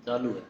चालू है।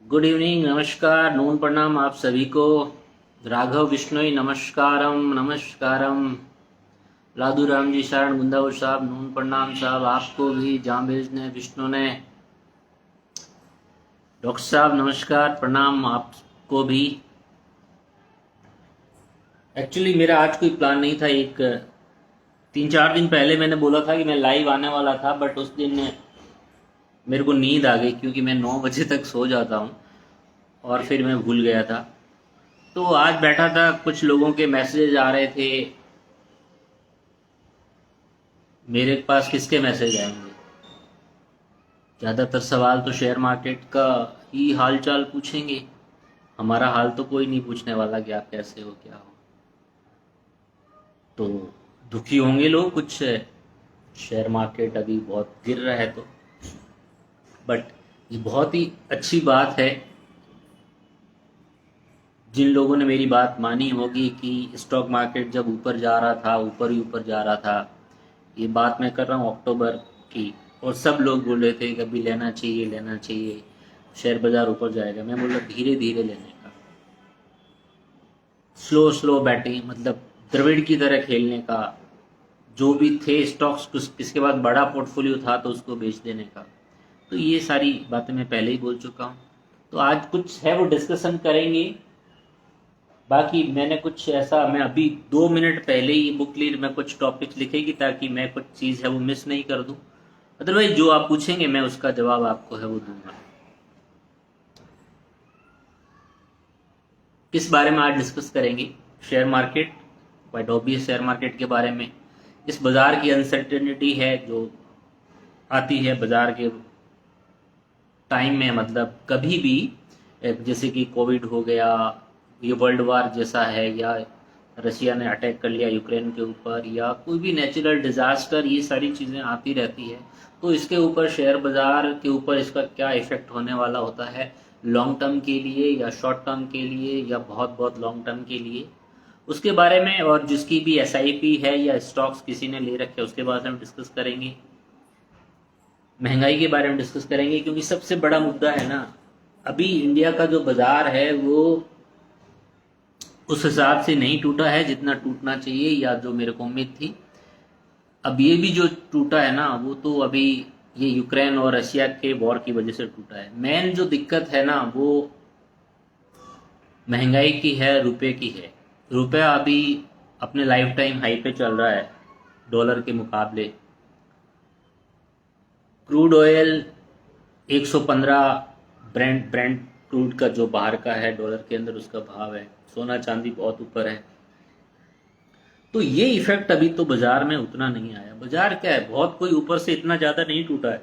Good evening, नमस्कार, नून प्रणाम आप सभी को। राघव विष्णोई नमस्कारम नमस्कारम। लादू राम जी शरण गुंदावर साहब नून प्रणाम साहब आपको भी। जाम्बेज ने विष्णु ने डॉक्टर साहब नमस्कार प्रणाम आपको भी। एक्चुअली मेरा आज कोई प्लान नहीं था। एक 3-4 दिन पहले मैंने बोला था कि मैं लाइव आने वाला था, बट उस दिन मेरे को नींद आ गई क्योंकि मैं 9 बजे तक सो जाता हूँ और फिर मैं भूल गया था। तो आज बैठा था, कुछ लोगों के मैसेज आ रहे थे। मेरे पास किसके मैसेज आएंगे? ज़्यादातर सवाल तो शेयर मार्केट का ही हाल चाल पूछेंगे। हमारा हाल तो कोई नहीं पूछने वाला कि आप कैसे हो क्या हो। तो दुखी होंगे लोग कुछ, शेयर मार्केट अभी बहुत गिर रहा है तो, बट ये बहुत ही अच्छी बात है जिन लोगों ने मेरी बात मानी होगी कि स्टॉक मार्केट जब ऊपर जा रहा था, ऊपर ही ऊपर जा रहा था। ये बात मैं कर रहा हूँ अक्टूबर की, और सब लोग बोल रहे थे कि अभी लेना चाहिए लेना चाहिए, शेयर बाजार ऊपर जाएगा। मैं बोला धीरे धीरे लेने का, स्लो स्लो बैटिंग, मतलब द्रविड़ की तरह खेलने का। जो भी थे स्टॉक्स, किसके बाद बड़ा पोर्टफोलियो था तो उसको बेच देने का। तो ये सारी बातें मैं पहले ही बोल चुका हूँ। तो आज कुछ है वो डिस्कशन करेंगे। बाकी मैंने कुछ ऐसा, मैं अभी 2 मिनट पहले ही बुक लीड में कुछ टॉपिक्स लिखेगी ताकि मैं कुछ चीज़ है वो मिस नहीं कर दूं। अदरवाइज जो आप पूछेंगे मैं उसका जवाब आपको है वो दूंगा। किस बारे में आज डिस्कस करेंगे? Share market, quite obvious share market के बारे में। इस बाजार की अनसर्टेनिटी है जो आती है बाजार के टाइम में, मतलब कभी भी, जैसे कि कोविड हो गया, ये वर्ल्ड वार जैसा है, या रशिया ने अटैक कर लिया यूक्रेन के ऊपर, या कोई भी नेचुरल डिजास्टर, ये सारी चीज़ें आती रहती है। तो इसके ऊपर शेयर बाजार के ऊपर इसका क्या इफेक्ट होने वाला होता है, लॉन्ग टर्म के लिए या शॉर्ट टर्म के लिए या बहुत बहुत लॉन्ग टर्म के लिए, उसके बारे में। और जिसकी भी एसआईपी है या स्टॉक्स किसी ने ले रखे उसके बारे में डिस्कस करेंगे। महंगाई के बारे में डिस्कस करेंगे क्योंकि सबसे बड़ा मुद्दा है ना, अभी इंडिया का जो बाजार है वो उस हिसाब से नहीं टूटा है जितना टूटना चाहिए, या जो मेरे को उम्मीद थी। अब ये भी जो टूटा है ना, वो तो अभी ये यूक्रेन और रशिया के वॉर की वजह से टूटा है। मेन जो दिक्कत है ना वो महंगाई की है, रुपए की है। रुपया अभी अपने लाइफ टाइम हाई पे चल रहा है डॉलर के मुकाबले। Crude oil 115 Brent Brent crude का जो बाहर का है डॉलर के अंदर उसका भाव है। सोना चांदी बहुत ऊपर है। तो ये इफेक्ट अभी तो बाजार में उतना नहीं आया। बाजार क्या है, बहुत कोई ऊपर से इतना ज्यादा नहीं टूटा है,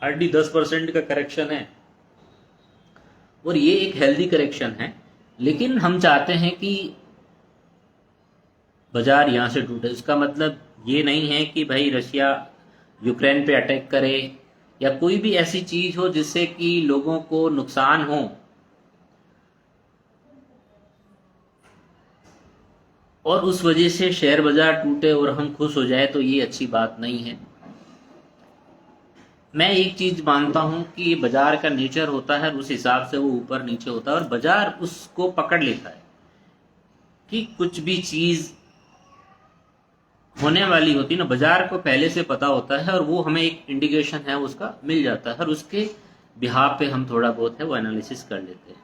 हार्डली 10% का करेक्शन है, और ये एक हेल्दी करेक्शन है। लेकिन हम चाहते हैं कि बाजार यहां से टूटे। इसका मतलब ये नहीं है कि भाई रशिया यूक्रेन पे अटैक करे या कोई भी ऐसी चीज हो जिससे कि लोगों को नुकसान हो और उस वजह से शेयर बाजार टूटे और हम खुश हो जाए, तो ये अच्छी बात नहीं है। मैं एक चीज मानता हूं कि बाजार का नेचर होता है, उस हिसाब से वो ऊपर नीचे होता है और बाजार उसको पकड़ लेता है कि कुछ भी चीज होने वाली होती है ना, बाजार को पहले से पता होता है और वो हमें एक इंडिकेशन है उसका मिल जाता है, और उसके बिहाफ पे हम थोड़ा बहुत है वो एनालिसिस कर लेते हैं।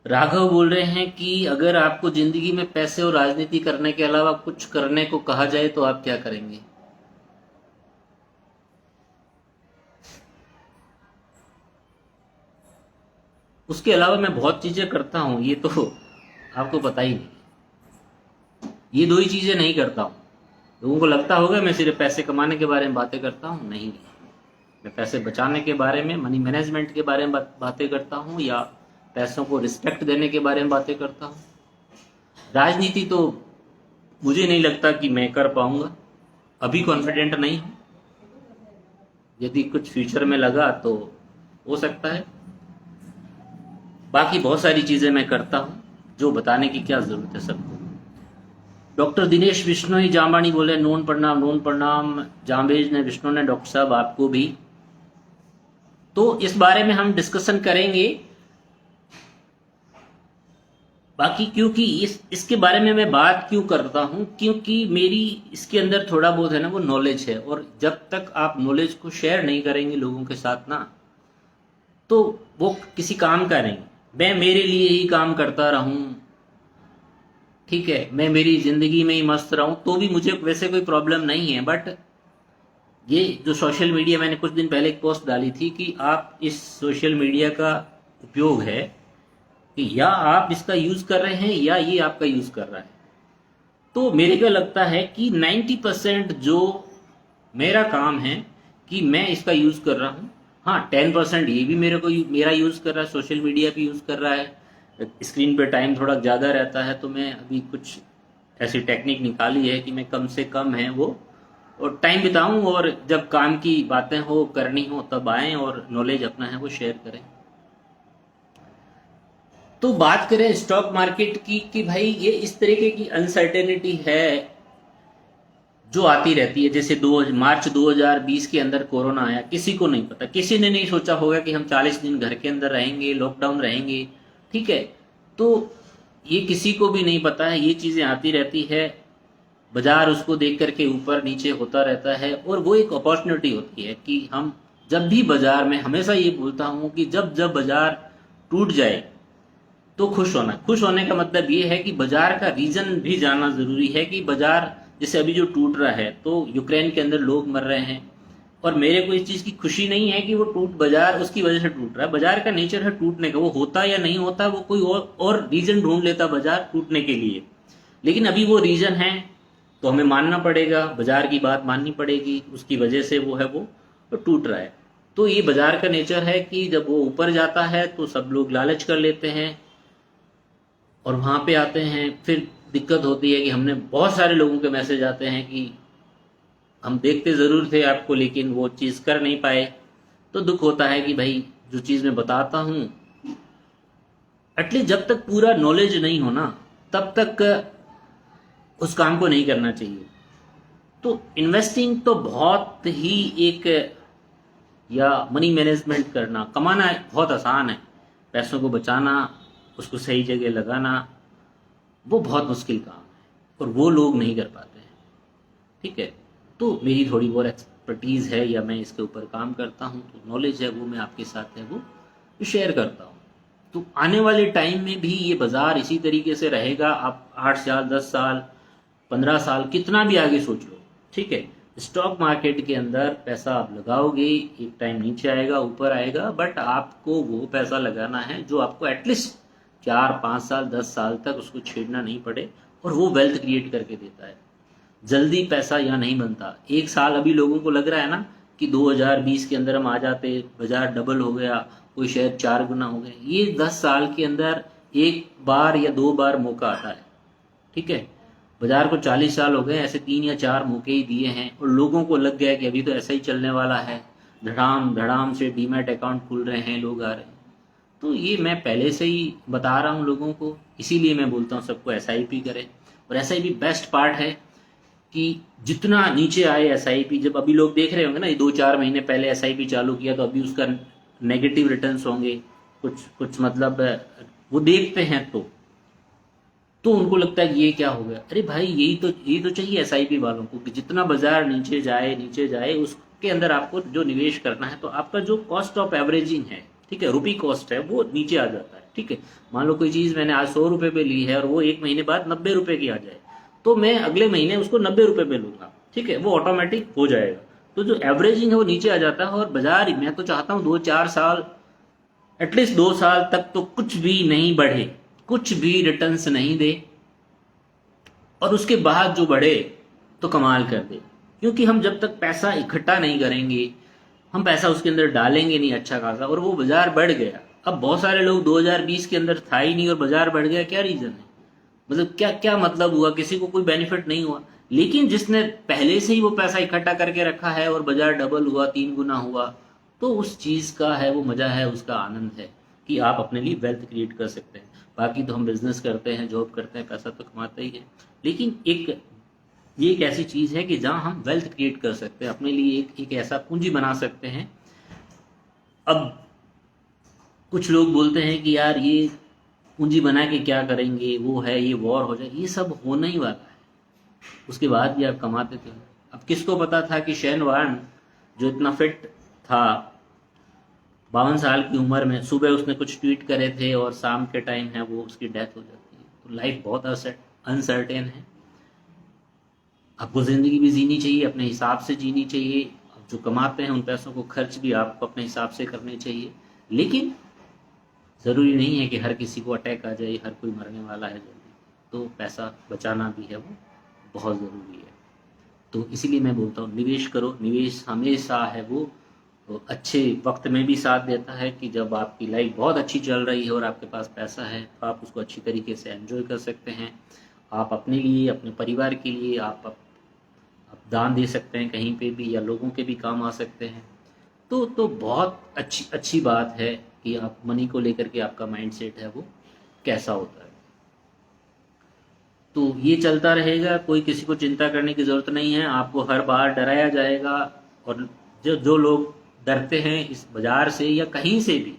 राघव बोल रहे हैं कि अगर आपको जिंदगी में पैसे और राजनीति करने के अलावा कुछ करने को कहा जाए तो आप क्या करेंगे? उसके अलावा मैं बहुत चीजें करता हूं, ये तो आपको पता ही नहीं। ये दो ही चीजें नहीं करता हूं। लोगों को लगता होगा मैं सिर्फ पैसे कमाने के बारे में बातें करता हूं, नहीं। मैं पैसे बचाने के बारे में, मनी मैनेजमेंट के बारे में बातें करता हूं, या पैसों को रिस्पेक्ट देने के बारे में बातें करता हूं। राजनीति तो मुझे नहीं लगता कि मैं कर पाऊंगा, अभी कॉन्फिडेंट नहीं हूं। यदि कुछ फ्यूचर में लगा तो हो सकता है। बाकी बहुत सारी चीजें मैं करता हूं, जो बताने की क्या जरूरत है सबको। डॉक्टर दिनेश विश्नोई जामवाणी बोले नोन प्रणाम जामबेज ने विष्णु ने डॉक्टर साहब आपको भी। तो इस बारे में हम डिस्कशन करेंगे। बाकी क्योंकि इसके बारे में मैं बात क्यों करता हूं, क्योंकि मेरी इसके अंदर थोड़ा बहुत है ना वो नॉलेज है, और जब तक आप नॉलेज को शेयर नहीं करेंगे लोगों के साथ ना, तो वो किसी काम का नहीं। मैं मेरे लिए ही काम करता रहूं, ठीक है, मैं मेरी जिंदगी में ही मस्त रहूं, तो भी मुझे वैसे कोई प्रॉब्लम नहीं है। बट ये जो सोशल मीडिया, मैंने कुछ दिन पहले एक पोस्ट डाली थी कि आप इस सोशल मीडिया का उपयोग है कि या आप इसका यूज कर रहे हैं या ये आपका यूज कर रहा है। तो मेरे को लगता है कि 90% जो मेरा काम है कि मैं इसका यूज कर रहा हूँ। हाँ, 10% ये भी मेरा यूज कर रहा है, सोशल मीडिया भी यूज कर रहा है। स्क्रीन पे टाइम थोड़ा ज्यादा रहता है, तो मैं अभी कुछ ऐसी टेक्निक निकाली है कि मैं कम से कम है वो और टाइम बिताऊं, और जब काम की बातें हो करनी हो तब आए और नॉलेज अपना है वो शेयर करें। तो बात करें स्टॉक मार्केट की कि भाई ये इस तरीके की अनसर्टेनिटी है जो आती रहती है। जैसे मार्च 2020 के अंदर कोरोना आया, किसी को नहीं पता, किसी ने नहीं सोचा होगा कि हम 40 दिन घर के अंदर रहेंगे, लॉकडाउन रहेंगे, ठीक है। तो ये किसी को भी नहीं पता है, ये चीजें आती रहती है, बाजार उसको देख करके ऊपर नीचे होता रहता है, और वो एक अपॉर्चुनिटी होती है कि हम जब भी बाजार में, हमेशा ये बोलता हूं कि जब जब बाजार टूट जाए तो खुश होने का मतलब ये है कि बाजार का रीजन भी जानना जरूरी है कि बाजार जैसे अभी जो टूट रहा है, तो यूक्रेन के अंदर लोग मर रहे हैं, और मेरे को इस चीज की खुशी नहीं है कि वो बाजार उसकी वजह से टूट रहा है। बाजार का नेचर है टूटने का, वो होता या नहीं होता, वो कोई और रीजन ढूंढ लेता बाजार टूटने के लिए। लेकिन अभी वो रीजन है तो हमें मानना पड़ेगा, बाजार की बात माननी पड़ेगी, उसकी वजह से वो है वो तो टूट रहा है। तो ये बाजार का नेचर है कि जब वो ऊपर जाता है तो सब लोग लालच कर लेते हैं और वहां पे आते हैं। फिर दिक्कत होती है कि हमने बहुत सारे लोगों के मैसेज आते हैं कि हम देखते जरूर थे आपको लेकिन वो चीज कर नहीं पाए। तो दुख होता है कि भाई जो चीज मैं बताता हूं, एटलीस्ट जब तक पूरा नॉलेज नहीं हो ना तब तक उस काम को नहीं करना चाहिए। तो इन्वेस्टिंग तो बहुत ही एक, या मनी मैनेजमेंट करना, कमाना बहुत आसान है, पैसों को बचाना, उसको सही जगह लगाना वो बहुत मुश्किल काम है और वो लोग नहीं कर पाते हैं, ठीक है। तो मेरी थोड़ी बहुत एक्सपर्टीज है या मैं इसके ऊपर काम करता हूँ, तो नॉलेज है वो मैं आपके साथ है वो शेयर करता हूँ। तो आने वाले टाइम में भी ये बाजार इसी तरीके से रहेगा। आप 8 साल 10 साल 15 साल कितना भी आगे सोच लो, ठीक है, स्टॉक मार्केट के अंदर पैसा आप लगाओगे, एक टाइम नीचे आएगा ऊपर आएगा, बट आपको वो पैसा लगाना है जो आपको एटलीस्ट 4 5 साल 10 साल तक उसको छेड़ना नहीं पड़े, और वो वेल्थ क्रिएट करके देता है। जल्दी पैसा यहाँ नहीं बनता। एक साल अभी लोगों को लग रहा है ना कि 2020 के अंदर हम आ जाते, बाजार डबल हो गया, कोई शेयर 4 गुना हो गए। ये 10 साल के अंदर एक बार या 2 बार मौका आता है, ठीक है। बाजार को 40 साल हो गए, ऐसे 3 या 4 मौके ही दिए हैं और लोगों को लग गया कि अभी तो ऐसा ही चलने वाला है, धड़ाम धड़ाम से डीमैट अकाउंट खुल रहे हैं, लोग आ रहे हैं। तो ये मैं पहले से ही बता रहा हूँ लोगों को, इसीलिए मैं बोलता हूँ सबको SIP करें। और SIP बेस्ट पार्ट है कि जितना नीचे आए SIP, जब अभी लोग देख रहे होंगे ना, ये 2-4 महीने पहले SIP चालू किया तो अभी उसका नेगेटिव रिटर्न्स होंगे, कुछ मतलब वो देखते हैं तो उनको लगता है कि ये क्या हो गया। अरे भाई यही तो चाहिए SIP वालों को कि जितना बाजार नीचे जाए उसके अंदर आपको जो निवेश करना है, तो आपका जो कॉस्ट ऑफ एवरेजिंग है, ठीक है, रुपी कॉस्ट है, वो नीचे आ जाता है। ठीक है, मान लो कोई चीज मैंने आज 100 रुपए पे ली है और वो एक महीने बाद 90 रुपए की आ जाए, तो मैं अगले महीने उसको 90 रुपए पे लूंगा, ठीक है, वो ऑटोमेटिक हो जाएगा। तो जो एवरेजिंग है वो नीचे आ जाता है। और बाजार मैं तो चाहता हूँ 2-4 साल, एटलीस्ट 2 साल तक तो कुछ भी नहीं बढ़े, कुछ भी रिटर्न्स नहीं दे, और उसके बाद जो बढ़े तो कमाल कर दे। क्योंकि हम जब तक पैसा इकट्ठा नहीं करेंगे, हम पैसा उसके अंदर डालेंगे नहीं अच्छा खासा, और वो बाजार बढ़ गया। अब बहुत सारे लोग 2020 के अंदर था ही नहीं और बाजार बढ़ गया, क्या रीजन है? मतलब क्या क्या मतलब हुआ? किसी को कोई बेनिफिट नहीं हुआ। लेकिन जिसने पहले से ही वो पैसा इकट्ठा करके रखा है और बाजार डबल हुआ, 3 गुना हुआ, तो उस चीज का है वो मजा है, उसका आनंद है कि आप अपने लिए वेल्थ क्रिएट कर सकते हैं। बाकी तो हम बिजनेस करते हैं, जॉब करते हैं, पैसा तो कमाते ही है, लेकिन ये एक ऐसी चीज है कि जहां हम वेल्थ क्रिएट कर सकते हैं, अपने लिए एक ऐसा पूंजी बना सकते हैं। अब कुछ लोग बोलते हैं कि यार ये पूंजी बना के क्या करेंगे, वो है ये वॉर हो जाए, ये सब होने ही वाला है, उसके बाद भी आप कमाते थे। अब किसको पता था कि शेन वार्न जो इतना फिट था 52 साल की उम्र में, सुबह उसने कुछ ट्वीट करे थे और शाम के टाइम है वो उसकी डेथ हो जाती है। तो लाइफ बहुत अनसर्टेन है। आपको जिंदगी भी जीनी चाहिए, अपने हिसाब से जीनी चाहिए। आप जो कमाते हैं उन पैसों को खर्च भी आपको अपने हिसाब से करने चाहिए, लेकिन ज़रूरी नहीं है कि हर किसी को अटैक आ जाए, हर कोई मरने वाला है जल्दी। तो पैसा बचाना भी है वो बहुत ज़रूरी है। तो इसीलिए मैं बोलता हूँ निवेश करो। निवेश हमेशा है वो तो अच्छे वक्त में भी साथ देता है कि जब आपकी लाइफ बहुत अच्छी चल रही है और आपके पास पैसा है तो आप उसको अच्छी तरीके से एंजॉय कर सकते हैं। आप अपने लिए, अपने परिवार के लिए आप दान दे सकते हैं कहीं पे भी, या लोगों के भी काम आ सकते हैं। तो बहुत अच्छी बात है कि आप मनी को लेकर के आपका माइंडसेट है वो कैसा होता है। तो ये चलता रहेगा, कोई किसी को चिंता करने की ज़रूरत नहीं है। आपको हर बार डराया जाएगा, और जो लोग डरते हैं इस बाजार से या कहीं से भी,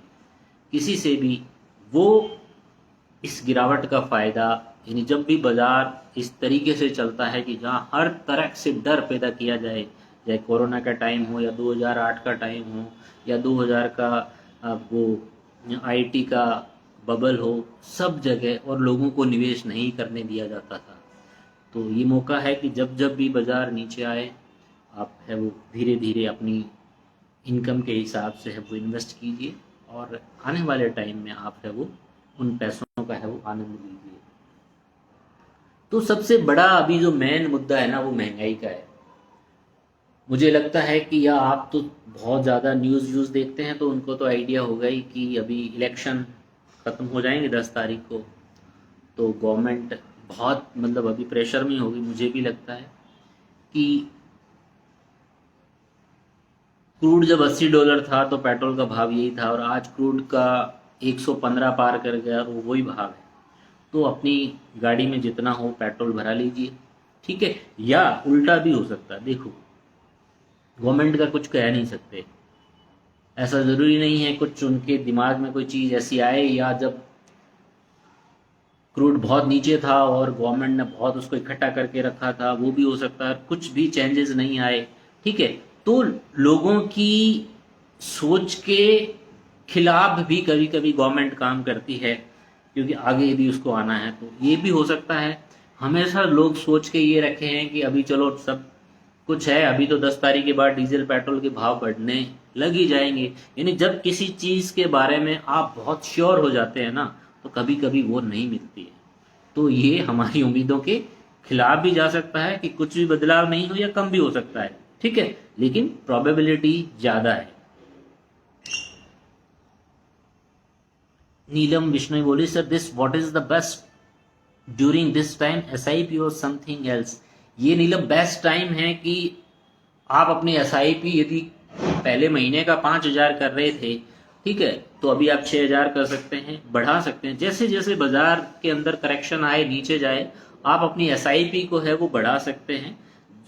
किसी से भी, वो इस गिरावट का फ़ायदा, यानी जब भी बाजार इस तरीके से चलता है कि जहाँ हर तरह से डर पैदा किया जाए, चाहे कोरोना का टाइम हो या 2008 का टाइम हो या 2000 का वो आईटी का बबल हो, सब जगह और लोगों को निवेश नहीं करने दिया जाता था। तो ये मौका है कि जब जब भी बाजार नीचे आए, आप है वो धीरे धीरे अपनी इनकम के हिसाब से है वो इन्वेस्ट कीजिए, और आने वाले टाइम में आप है वो उन पैसों का है वो आनंद लीजिए। तो सबसे बड़ा अभी जो मेन मुद्दा है ना वो महंगाई का है। मुझे लगता है कि या आप तो बहुत ज़्यादा न्यूज़ देखते हैं तो उनको तो आइडिया होगा ही कि अभी इलेक्शन ख़त्म हो जाएंगे 10 तारीख को, तो गवर्नमेंट बहुत मतलब अभी प्रेशर में होगी। मुझे भी लगता है कि क्रूड जब $80 था तो पेट्रोल का भाव यही था, और आज क्रूड का 115 पार कर गया और वही भाव है। तो अपनी गाड़ी में जितना हो पेट्रोल भरा लीजिए, ठीक है। या उल्टा भी हो सकता है, देखो गवर्नमेंट का कुछ कह नहीं सकते, ऐसा ज़रूरी नहीं है कुछ उनके दिमाग में कोई चीज़ ऐसी आए, या जब क्रूड बहुत नीचे था और गवर्नमेंट ने बहुत उसको इकट्ठा करके रखा था, वो भी हो सकता है, कुछ भी चेंजेस नहीं आए, ठीक है। तो लोगों की सोच के खिलाफ भी कभी कभी गवर्नमेंट काम करती है, क्योंकि आगे भी उसको आना है। तो ये भी हो सकता है। हमेशा लोग सोच के ये रखे हैं कि अभी चलो सब कुछ है, अभी तो 10 तारीख के बाद डीजल पेट्रोल के भाव बढ़ने लग ही जाएंगे। यानी जब किसी चीज के बारे में आप बहुत श्योर हो जाते हैं ना, तो कभी कभी वो नहीं मिलती है। तो ये हमारी उम्मीदों के खिलाफ भी जा सकता है कि कुछ भी बदलाव नहीं हो या कम भी हो सकता है, ठीक है, लेकिन प्रोबेबिलिटी ज्यादा है। नीलम विष्णु बोली, sir this what is the best during this time, SIP और समथिंग एल्स। ये नीलम बेस्ट टाइम है कि आप अपनी SIP यदि पहले महीने का 5,000 कर रहे थे, ठीक है, तो अभी आप 6,000 कर सकते हैं, बढ़ा सकते हैं। जैसे जैसे बाजार के अंदर करेक्शन आए, नीचे जाए, आप अपनी SIP को है वो बढ़ा सकते हैं।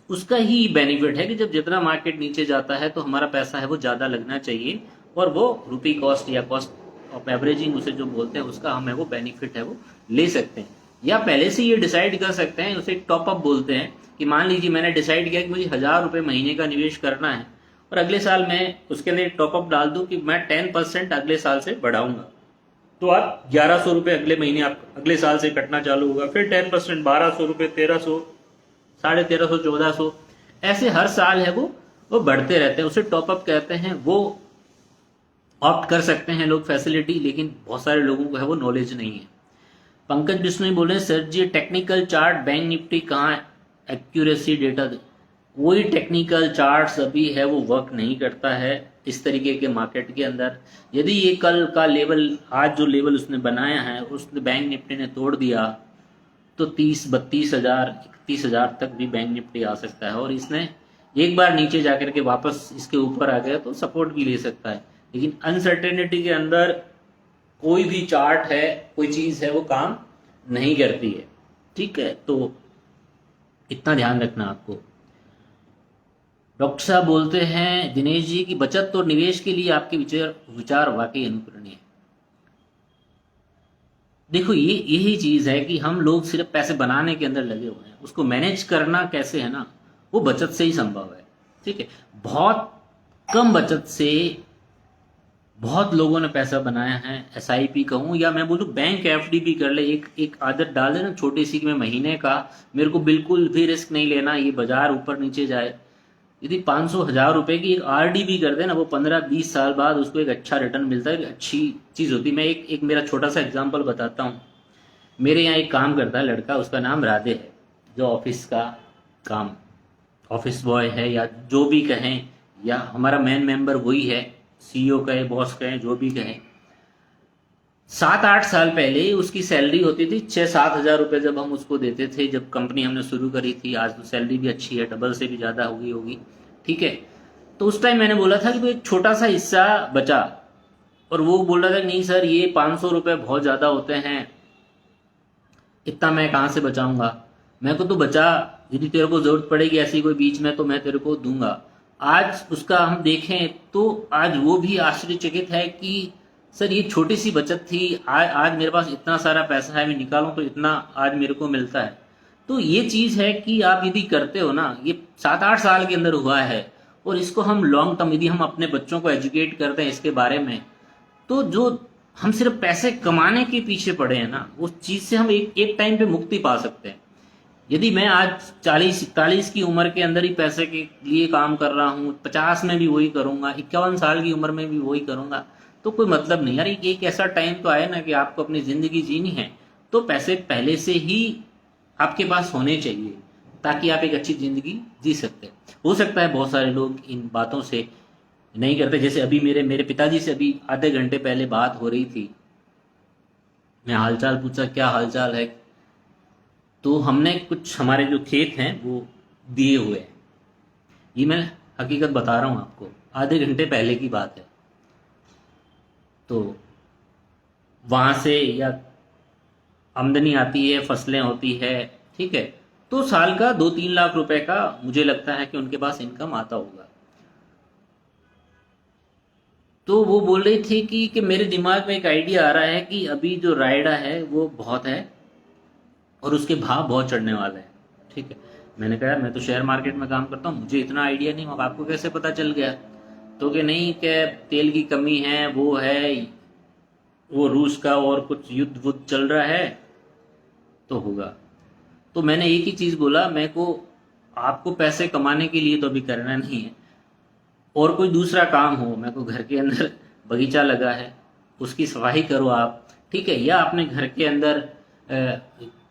उसका ही बेनिफिट है कि जब जितना मार्केट नीचे जाता है तो हमारा पैसा है वो ज़्यादा लगना चाहिए, और वो रुपी कॉस्ट या कॉस्ट ऑफ एवरेजिंग उसे जो बोलते हैं उसका हम है वो बेनिफिट है वो ले सकते हैं। या पहले से ये डिसाइड कर सकते हैं, उसे टॉपअप बोलते हैं, कि मान लीजिए मैंने डिसाइड किया कि मुझे 1,000 रुपये महीने का निवेश करना है, और अगले साल मैं उसके लिए टॉपअप डाल दूं कि मैं 10% अगले साल से बढ़ाऊंगा। तो आप 1100 रुपये अगले महीने आप अगले साल से कटना चालू होगा, फिर 10% 1200 रुपये, 1300, 1350, 1400, ऐसे हर साल है वो बढ़ते रहते हैं। उसे टॉपअप कहते हैं। वो ऑप्ट कर सकते हैं लोग फैसिलिटी, लेकिन बहुत सारे लोगों को है वो नॉलेज नहीं है। पंकज बिश्नोई बोल रहे हैं सर जी टेक्निकल चार्ट बैंक निफ्टी कहाँ एक्यूरेसी डेटा दे। वही टेक्निकल चार्ट्स अभी है वो वर्क नहीं करता है इस तरीके के मार्केट के अंदर। यदि ये कल का लेवल, आज जो लेवल उसने बनाया है उसने बैंक निफ्टी ने तोड़ दिया तो 30-32 हज़ार 31 हज़ार तक भी बैंक निफ्टी आ सकता है। और इसने एक बार नीचे जाकर के वापस इसके ऊपर आ गया तो सपोर्ट भी ले सकता है। लेकिन अनसर्टेनिटी के अंदर कोई भी चार्ट है, कोई चीज है वो काम नहीं करती है। ठीक है, तो इतना ध्यान रखना आपको। डॉक्टर साहब बोलते हैं दिनेश जी की बचत और निवेश के लिए आपके विचार वाकई अनुकरणीय है। देखो यही चीज है कि हम लोग सिर्फ पैसे बनाने के अंदर लगे हुए हैं, उसको मैनेज करना कैसे है ना, वो बचत से ही संभव है। ठीक है, बहुत कम बचत से बहुत लोगों ने पैसा बनाया है। एसआईपी कहूँ या मैं बोलूँ बैंक एफडी भी कर ले, एक आदत डाल दे ना छोटी सी कि मैं महीने का, मेरे को बिल्कुल भी रिस्क नहीं लेना ये बाजार ऊपर नीचे जाए। यदि 500,000 रुपए की एक आरडी भी कर दे ना, वो 15-20 साल बाद उसको एक अच्छा रिटर्न मिलता है, अच्छी चीज होती है। मैं एक मेरा छोटा सा एग्जाम्पल बताता हूँ। मेरे यहाँ एक काम करता है लड़का, उसका नाम राधे है, जो ऑफिस का काम, ऑफिस बॉय है या जो भी कहें, या हमारा मेन मेंबर वही है, सीईओ कहे, बॉस कहे, जो भी कहें। 7-8 साल पहले उसकी सैलरी होती थी 6-7 हज़ार रुपये, जब हम उसको देते थे, जब कंपनी हमने शुरू करी थी। आज तो सैलरी भी अच्छी है, डबल से भी ज़्यादा हो गई होगी। ठीक है, तो उस टाइम मैंने बोला था कि वो एक छोटा सा हिस्सा बचा, और वो बोल रहा था कि नहीं सर ये 500 रुपये बहुत ज़्यादा होते हैं, इतना मैं कहाँ से बचाऊंगा। मैं को तो बचा, यदि तेरे को जरूरत पड़ेगी ऐसी कोई बीच में तो मैं तेरे को दूंगा। आज उसका हम देखें तो आज वो भी आश्चर्यचकित है कि सर ये छोटी सी बचत थी, आज मेरे पास इतना सारा पैसा है, मैं निकालूं तो इतना आज मेरे को मिलता है। तो ये चीज है कि आप यदि करते हो ना, ये 7-8 साल के अंदर हुआ है, और इसको हम लॉन्ग टर्म यदि हम अपने बच्चों को एजुकेट करते हैं इसके बारे में, तो जो हम सिर्फ पैसे कमाने के पीछे पड़े हैं ना, उस चीज से हम एक टाइम पे मुक्ति पा सकते हैं। यदि मैं आज 40-41 की उम्र के अंदर ही पैसे के लिए काम कर रहा हूँ, 50 में भी वही करूंगा, 51 साल की उम्र में भी वही करूंगा, तो कोई मतलब नहीं यार। एक ऐसा टाइम तो आए ना कि आपको अपनी जिंदगी जीनी है, तो पैसे पहले से ही आपके पास होने चाहिए ताकि आप एक अच्छी जिंदगी जी सकते हैं। हो सकता है बहुत सारे लोग इन बातों से नहीं करते। जैसे अभी मेरे मेरे पिताजी से अभी आधे घंटे पहले बात हो रही थी, मैं हालचाल पूछा क्या हालचाल है, तो हमने कुछ हमारे जो खेत हैं वो दिए हुए हैं। ये मैं हकीकत बता रहा हूँ आपको, आधे घंटे पहले की बात है। तो वहां से या आमदनी आती है, फसलें होती है, ठीक है, तो साल का 2-3 लाख रुपए का मुझे लगता है कि उनके पास इनकम आता होगा। तो वो बोल रही थी कि मेरे दिमाग में एक आइडिया आ रहा है कि अभी जो रायडा है वो बहुत है और उसके भाव बहुत चढ़ने वाले हैं। ठीक है, मैंने कहा यार मैं तो शेयर मार्केट में काम करता हूँ, मुझे इतना आइडिया नहीं, अब आपको कैसे पता चल गया। तो कि नहीं कि तेल की कमी है, वो है, वो रूस का और कुछ युद्ध वुद्ध चल रहा है तो होगा। तो मैंने एक ही चीज बोला, मेरे को आपको पैसे कमाने के लिए तो अभी करना नहीं है, और कोई दूसरा काम हो, मेरे को घर के अंदर बगीचा लगा है उसकी सफाई करो आप, ठीक है, या अपने घर के अंदर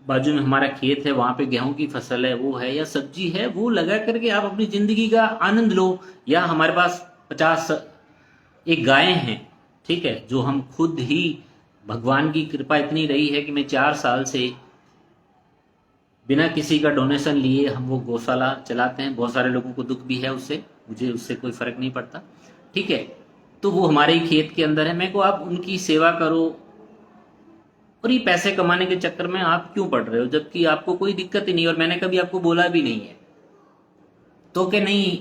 बाजू में हमारा खेत है वहां पे गेहूं की फसल है वो है, या सब्जी है, वो लगा करके आप अपनी जिंदगी का आनंद लो। या हमारे पास 50 एक गाय हैं, ठीक है, जो हम खुद ही, भगवान की कृपा इतनी रही है कि मैं 4 साल से बिना किसी का डोनेशन लिए हम वो गौशाला चलाते हैं। बहुत सारे लोगों को दुख भी है उससे, मुझे उससे कोई फर्क नहीं पड़ता। ठीक है, तो वो हमारे ही खेत के अंदर है, मेरे को आप उनकी सेवा करो। और ये पैसे कमाने के चक्कर में आप क्यों पड़ रहे हो, जबकि आपको कोई दिक्कत ही नहीं, और मैंने कभी आपको बोला भी नहीं है। तो के नहीं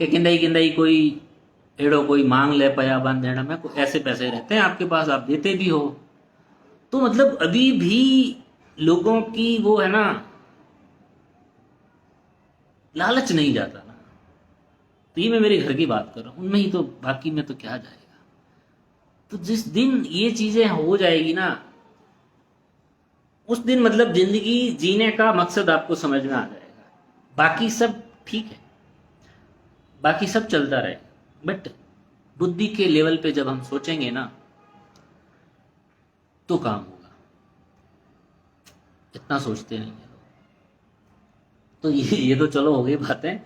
कि किंदई किंदई कोई एड़ो कोई मांग ले पया बन देना, मैं ऐसे पैसे रहते हैं आपके पास, आप देते भी हो। तो मतलब अभी भी लोगों की वो है ना, लालच नहीं जाता ना। तो ये मैं मेरे घर की बात कर रहा हूँ, उनमें ही तो, बाकी में तो क्या जाएगा। तो जिस दिन ये चीजें हो जाएगी ना, उस दिन मतलब जिंदगी जीने का मकसद आपको समझ में आ जाएगा। बाकी सब ठीक है, बाकी सब चलता रहेगा, बट बुद्धि के लेवल पे जब हम सोचेंगे ना तो काम होगा। इतना सोचते नहीं है। तो ये तो चलो हो गई बातें,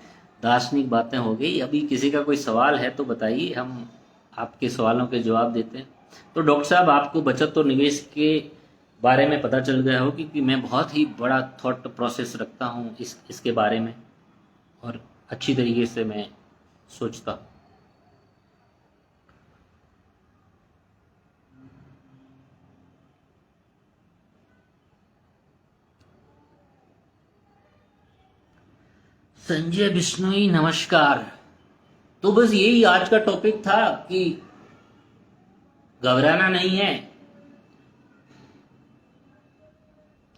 दार्शनिक बातें हो गई। अभी किसी का कोई सवाल है तो बताइए, हम आपके सवालों के जवाब देते हैं। तो डॉक्टर साहब, आपको बचत और निवेश के बारे में पता चल गया हो, क्योंकि मैं बहुत ही बड़ा थॉट प्रोसेस रखता हूँ इसके बारे में, और अच्छी तरीके से मैं सोचता हूँ। संजय बिश्नोई, नमस्कार। तो बस यही आज का टॉपिक था कि घबराना नहीं है,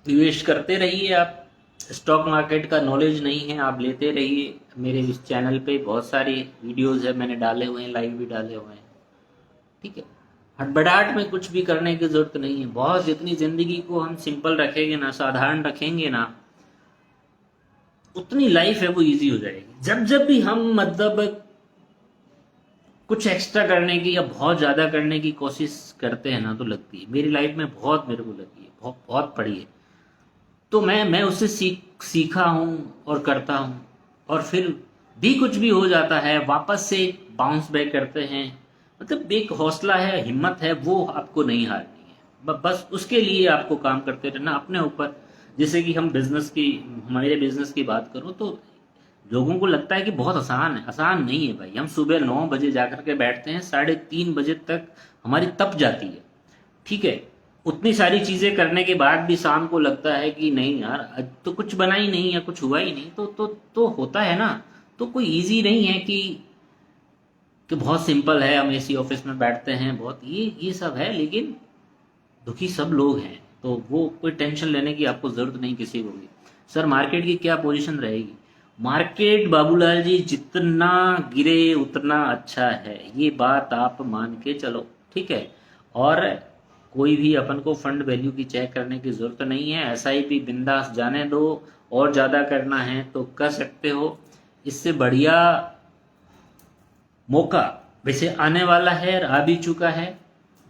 निवेश करते रहिए। आप स्टॉक मार्केट का नॉलेज नहीं है, आप लेते रहिए। मेरे इस चैनल पे बहुत सारी वीडियोस है, मैंने डाले हुए हैं, लाइव भी डाले हुए हैं। ठीक है, हड़बड़ाहट में कुछ भी करने की जरूरत नहीं है। बहुत जितनी जिंदगी को हम सिंपल रखेंगे ना, साधारण रखेंगे ना, उतनी लाइफ है वो इजी हो जाएगी। जब जब भी हम मतलब कुछ एक्स्ट्रा करने की या बहुत ज्यादा करने की कोशिश करते हैं ना, तो लगती है। मेरी लाइफ में बहुत मेरे को लगी है, बहुत बहुत पड़ी है। तो मैं उससे सीखा हूँ और करता हूँ, और फिर भी कुछ भी हो जाता है, वापस से बाउंस बैक करते हैं। मतलब एक हौसला है, हिम्मत है, वो आपको नहीं हारनी है। बस उसके लिए आपको काम करते रहना अपने ऊपर। जैसे कि हम बिजनेस की, हमारे बिजनेस की बात करूँ तो लोगों को लगता है कि बहुत आसान है। आसान नहीं है भाई। हम सुबह 9 बजे जाकर के बैठते हैं, 3:30 बजे तक हमारी तप जाती है। ठीक है, उतनी सारी चीजें करने के बाद भी शाम को लगता है कि नहीं यार, आज तो कुछ बना ही नहीं या कुछ हुआ ही नहीं। तो होता है ना। तो कोई इजी नहीं है कि बहुत सिंपल है, हम एसी ऑफिस में बैठते हैं, बहुत ये सब है। लेकिन दुखी सब लोग हैं, तो वो कोई टेंशन लेने की आपको जरूरत नहीं किसी को भी। सर, मार्केट की क्या पोजीशन रहेगी? मार्केट बाबूलाल जी जितना गिरे उतना अच्छा है, ये बात आप मान के चलो। ठीक है, और कोई भी अपन को फंड वैल्यू की चेक करने की जरूरत नहीं है। एसआईपी बिंदास जाने दो, और ज्यादा करना है तो कर सकते हो। इससे बढ़िया मौका वैसे आने वाला है और आ भी चुका है।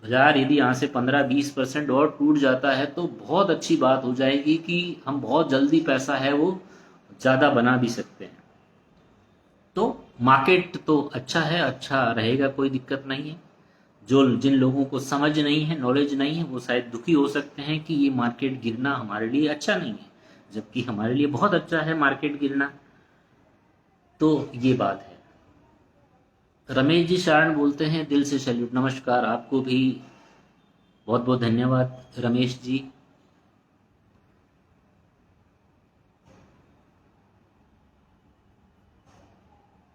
बाजार यदि यहाँ से 15-20% और टूट जाता है तो बहुत अच्छी बात हो जाएगी कि हम बहुत जल्दी पैसा है वो ज्यादा बना भी सकते हैं। तो मार्केट तो अच्छा है, अच्छा रहेगा, कोई दिक्कत नहीं है। जो जिन लोगों को समझ नहीं है, नॉलेज नहीं है, वो शायद दुखी हो सकते हैं कि ये मार्केट गिरना हमारे लिए अच्छा नहीं है, जबकि हमारे लिए बहुत अच्छा है मार्केट गिरना। तो ये बात है। रमेश जी शरण बोलते हैं, दिल से सैल्यूट। नमस्कार, आपको भी बहुत बहुत धन्यवाद रमेश जी।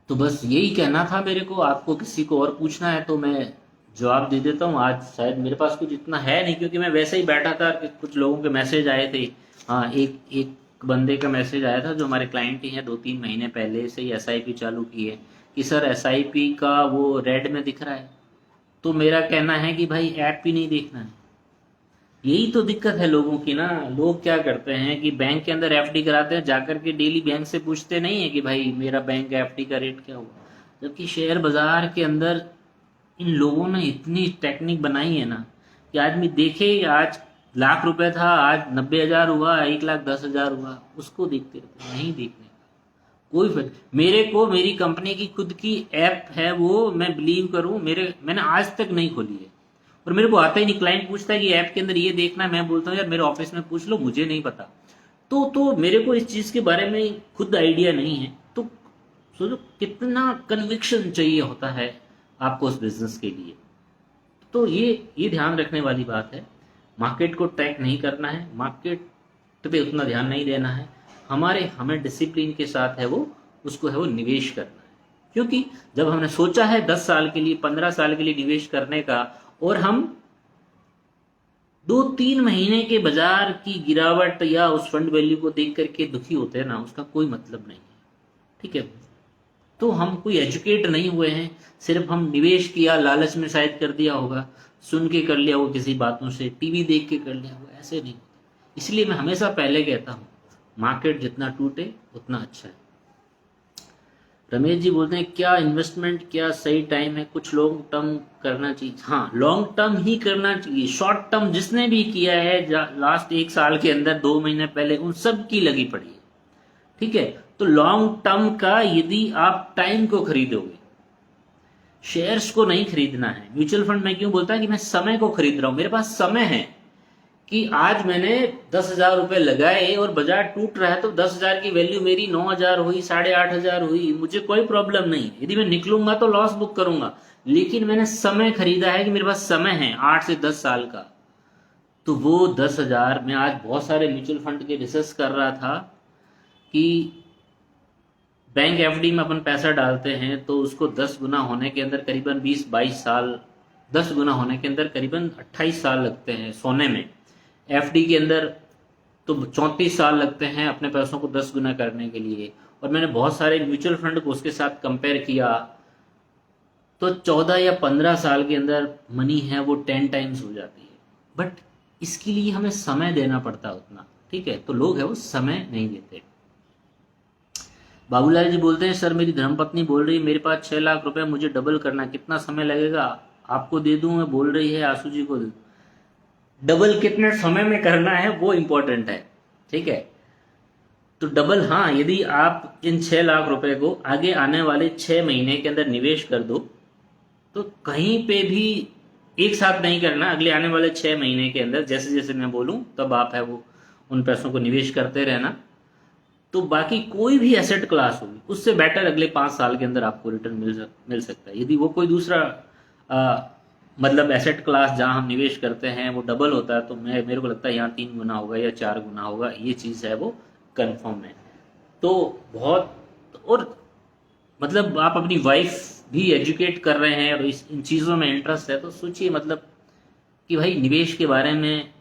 तो बस यही कहना था मेरे को। आपको किसी को और पूछना है तो मैं जवाब दे देता हूँ। आज शायद मेरे पास कुछ इतना है नहीं, क्योंकि मैं वैसे ही बैठा था कि कुछ लोगों के मैसेज आए थे। हाँ, एक बंदे का मैसेज आया था जो हमारे क्लाइंट ही है, 2-3 महीने पहले से ही एसआईपी चालू की है, कि सर एसआईपी का वो रेड में दिख रहा है। तो मेरा कहना है कि भाई ऐप ही नहीं देखना है। यही तो दिक्कत है लोगों की ना। लोग क्या करते हैं कि बैंक के अंदर एफडी कराते हैं, जाकर के डेली बैंक से पूछते नहीं है कि भाई मेरा बैंक एफडी का रेट क्या हुआ। जबकि शेयर बाजार के अंदर इन लोगों ने इतनी टेक्निक बनाई है ना कि आदमी देखे आज ₹1,00,000 था, आज 90,000 हुआ, 1,10,000 हुआ, उसको देखते रहते, नहीं देखने का कोई फर्क। मेरे को मेरी कंपनी की खुद की ऐप है, वो मैं बिलीव करूं, मैंने आज तक नहीं खोली है, और मेरे को आता ही नहीं। क्लाइंट पूछता है कि ऐप के अंदर ये देखना है, मैं बोलता हूँ यार मेरे ऑफिस में पूछ लो, मुझे नहीं पता। तो मेरे को इस चीज के बारे में खुद आइडिया नहीं है। तो सोचो कितना कन्विक्शन चाहिए होता है आपको उस बिजनेस के लिए। तो ये ध्यान रखने वाली बात है। मार्केट को ट्रैक नहीं करना है, मार्केट पे उतना ध्यान नहीं देना है। हमें डिसिप्लिन के साथ है वो, उसको है वो निवेश करना है। क्योंकि जब हमने सोचा है 10 साल के लिए, 15 साल के लिए निवेश करने का, और हम 2-3 महीने के बाजार की गिरावट या उस फंड वैल्यू को देख करके दुखी होते हैं ना, उसका कोई मतलब नहीं है। ठीक है, तो हम कोई एजुकेट नहीं हुए हैं, सिर्फ हम निवेश किया, लालच में शायद कर दिया होगा, सुन के कर लिया होगा, किसी बातों से, टीवी देख के कर लिया होगा, ऐसे नहीं। इसलिए मैं हमेशा पहले कहता हूँ, मार्केट जितना टूटे उतना अच्छा है। रमेश जी बोलते हैं क्या इन्वेस्टमेंट क्या सही टाइम है, कुछ लॉन्ग टर्म करना चाहिए? हाँ, लॉन्ग टर्म ही करना चाहिए। शॉर्ट टर्म जिसने भी किया है लास्ट 1 साल के अंदर, 2 महीने पहले, उन सब की लगी पड़ी है, ठीक है। तो लॉन्ग टर्म का यदि आप टाइम को खरीदोगे, शेयर्स को नहीं खरीदना है। म्यूचुअल फंड में क्यों बोलता है कि मैं समय को खरीद रहा हूं, मेरे पास समय है कि आज मैंने 10,000 रुपए लगाए और बाजार टूट रहा है, तो 10,000 की वैल्यू मेरी 9,000 हुई, 8,500 हुई, मुझे कोई प्रॉब्लम नहीं। यदि मैं निकलूंगा तो लॉस बुक करूंगा, लेकिन मैंने समय खरीदा है कि मेरे पास समय है 8 से 10 साल का। तो वो 10,000, मैं आज बहुत सारे म्यूचुअल फंड के रिसर्च कर रहा था कि बैंक एफडी में अपन पैसा डालते हैं तो उसको 10 गुना होने के अंदर करीबन 20-22 साल, 10 गुना होने के अंदर करीबन 28 साल लगते हैं सोने में। एफडी के अंदर तो 34 साल लगते हैं अपने पैसों को 10 गुना करने के लिए। और मैंने बहुत सारे म्यूचुअल फंड को उसके साथ कंपेयर किया, तो 14 या 15 साल के अंदर मनी है वो 10 टाइम्स हो जाती है। बट इसके लिए हमें समय देना पड़ता है उतना, ठीक है। तो लोग है वो समय नहीं देते। बाबूलाल जी बोलते हैं सर, मेरी धर्मपत्नी बोल रही है मेरे पास 6 लाख रुपए, मुझे डबल करना, कितना समय लगेगा? आपको दे दूं मैं, बोल रही है आशु जी को। डबल कितने समय में करना है वो इंपॉर्टेंट है, ठीक है। तो डबल, हाँ, यदि आप इन 6 लाख रुपए को आगे आने वाले 6 महीने के अंदर निवेश कर दो, तो कहीं पे भी एक साथ नहीं करना, अगले आने वाले 6 महीने के अंदर जैसे जैसे मैं बोलूं तब आप है वो उन पैसों को निवेश करते रहना। तो बाकी कोई भी एसेट क्लास होगी उससे बेटर अगले 5 साल के अंदर आपको रिटर्न मिल सकता है। यदि वो कोई दूसरा मतलब एसेट क्लास जहां हम निवेश करते हैं वो डबल होता है, तो मेरे को लगता है यहाँ 3 गुना होगा या 4 गुना होगा, ये चीज है वो कंफर्म है। तो बहुत, और मतलब आप अपनी वाइफ भी एजुकेट कर रहे हैं और इन चीजों में इंटरेस्ट है, तो सोचिए मतलब कि भाई निवेश के बारे में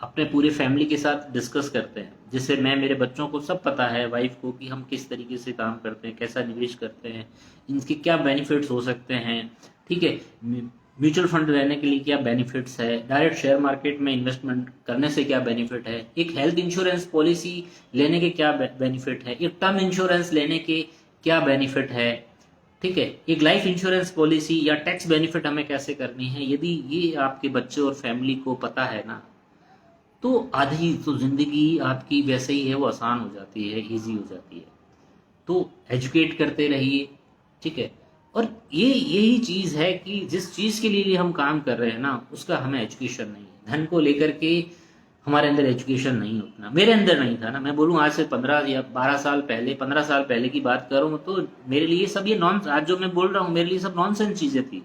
अपने पूरे फैमिली के साथ डिस्कस करते हैं, जिससे मैं, मेरे बच्चों को सब पता है, वाइफ को, कि हम किस तरीके से काम करते हैं, कैसा निवेश करते हैं, इनके क्या बेनिफिट्स हो सकते हैं, ठीक है। म्यूचुअल फंड लेने के लिए क्या बेनिफिट्स है, डायरेक्ट शेयर मार्केट में इन्वेस्टमेंट करने से क्या बेनिफिट है, एक हेल्थ इंश्योरेंस पॉलिसी लेने के क्या बेनिफिट है, एक टर्म इंश्योरेंस लेने के क्या बेनिफिट है, ठीक है, एक लाइफ इंश्योरेंस पॉलिसी या टैक्स बेनिफिट हमें कैसे करनी है। यदि ये आपके बच्चे और फैमिली को पता है ना, तो आधी तो जिंदगी आपकी वैसे ही है वो आसान हो जाती है, इजी हो जाती है। तो एजुकेट करते रहिए, ठीक है। और यही चीज है कि जिस चीज के लिए हम काम कर रहे हैं ना, उसका हमें एजुकेशन नहीं है। धन को लेकर के हमारे अंदर एजुकेशन नहीं उतना, मेरे अंदर नहीं था ना। मैं बोलूँ आज से 15 या 12 साल पहले, 15 साल पहले की बात करूँ तो मेरे लिए सब ये आज जो मैं बोल रहा हूँ मेरे लिए सब नॉनसेंस चीजें थी,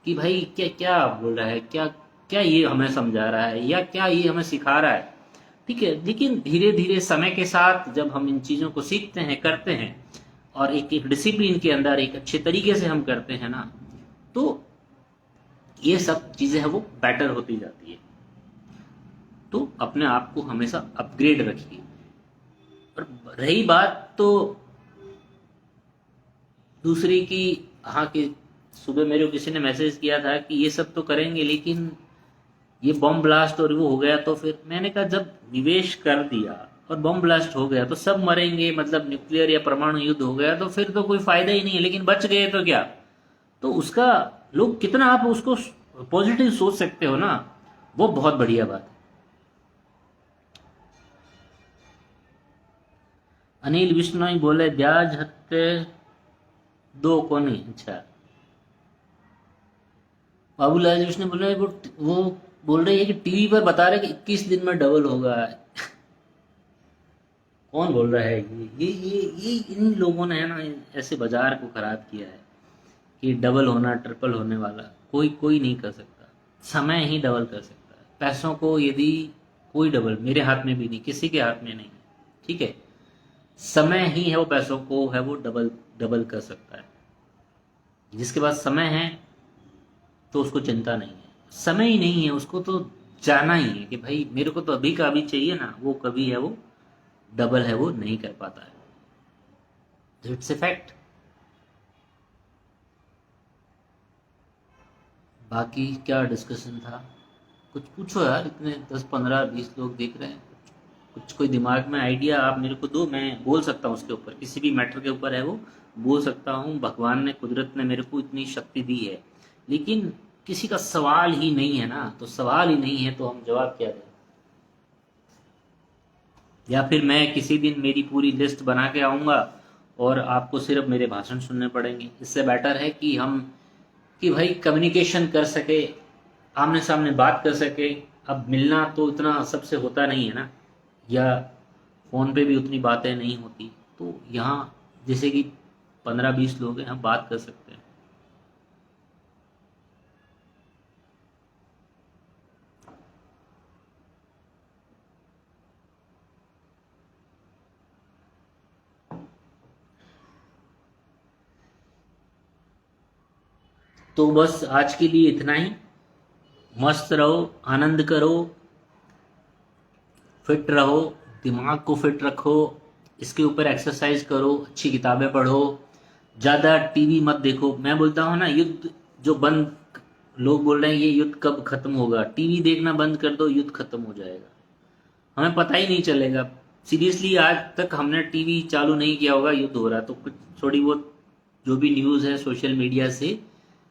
कि भाई क्या क्या बोल रहा है, क्या क्या ये हमें समझा रहा है, या क्या ये हमें सिखा रहा है, ठीक है। लेकिन धीरे धीरे समय के साथ जब हम इन चीजों को सीखते हैं, करते हैं, और एक डिसिप्लिन के अंदर एक अच्छे तरीके से हम करते हैं ना, तो ये सब चीजें है वो बेटर होती जाती है। तो अपने आप को हमेशा अपग्रेड रखिए। और रही बात तो दूसरी की, हाँ, कि सुबह मेरे को किसी ने मैसेज किया था कि ये सब तो करेंगे लेकिन ये बॉम्ब ब्लास्ट और वो हो गया, तो फिर मैंने कहा जब निवेश कर दिया और बॉम्ब ब्लास्ट हो गया तो सब मरेंगे, मतलब न्यूक्लियर या परमाणु युद्ध हो गया तो फिर तो कोई फायदा ही नहीं है, लेकिन बच गए तो क्या। तो उसका लोग कितना आप उसको पॉजिटिव सोच सकते हो ना, वो बहुत बढ़िया बात है। अनिल विश्नोई बोले ब्याज हत्ते दो को नहीं, अच्छा। बाबूलाल विष्णु बोले वो बोल रही है कि टीवी पर बता रहे कि 21 दिन में डबल होगा। कौन बोल रहा है? ये इन लोगों ने है ना ऐसे बाजार को खराब किया है कि डबल होना, ट्रिपल होने वाला कोई नहीं कर सकता। समय ही डबल कर सकता है पैसों को। यदि कोई डबल मेरे हाथ में भी नहीं, किसी के हाथ में नहीं, ठीक है। समय ही है वो पैसों को है वो डबल कर सकता है। जिसके पास समय है तो उसको चिंता नहीं है, समय ही नहीं है उसको तो जाना ही है कि भाई मेरे को तो अभी का अभी चाहिए ना, वो कभी है वो डबल है वो नहीं कर पाता है। It's a fact. बाकी क्या डिस्कशन था, कुछ पूछो यार, इतने 10 15 20 लोग देख रहे हैं। कुछ कोई दिमाग में आइडिया आप मेरे को दो, मैं बोल सकता हूँ उसके ऊपर, किसी भी मैटर के ऊपर है वो, बोल सकता हूँ। भगवान ने, कुदरत ने मेरे को इतनी शक्ति दी है, लेकिन किसी का सवाल ही नहीं है ना, तो सवाल ही नहीं है तो हम जवाब क्या दें। या फिर मैं किसी दिन मेरी पूरी लिस्ट बना के आऊँगा और आपको सिर्फ मेरे भाषण सुनने पड़ेंगे। इससे बेटर है कि हम, कि भाई कम्युनिकेशन कर सके, आमने सामने बात कर सके। अब मिलना तो इतना सबसे होता नहीं है ना, या फ़ोन पे भी उतनी बातें नहीं होती। तो यहाँ जैसे कि 15 20 लोग हैं, हम बात कर सकते हैं। तो बस आज के लिए इतना ही। मस्त रहो, आनंद करो, फिट रहो, दिमाग को फिट रखो, इसके ऊपर एक्सरसाइज करो, अच्छी किताबें पढ़ो, ज़्यादा टीवी मत देखो। मैं बोलता हूँ ना, युद्ध जो बंद, लोग बोल रहे हैं ये युद्ध कब खत्म होगा, टीवी देखना बंद कर दो, युद्ध खत्म हो जाएगा, हमें पता ही नहीं चलेगा। सीरियसली आज तक हमने टीवी चालू नहीं किया होगा, युद्ध हो रहा, तो कुछ थोड़ी बहुत जो भी न्यूज़ है सोशल मीडिया से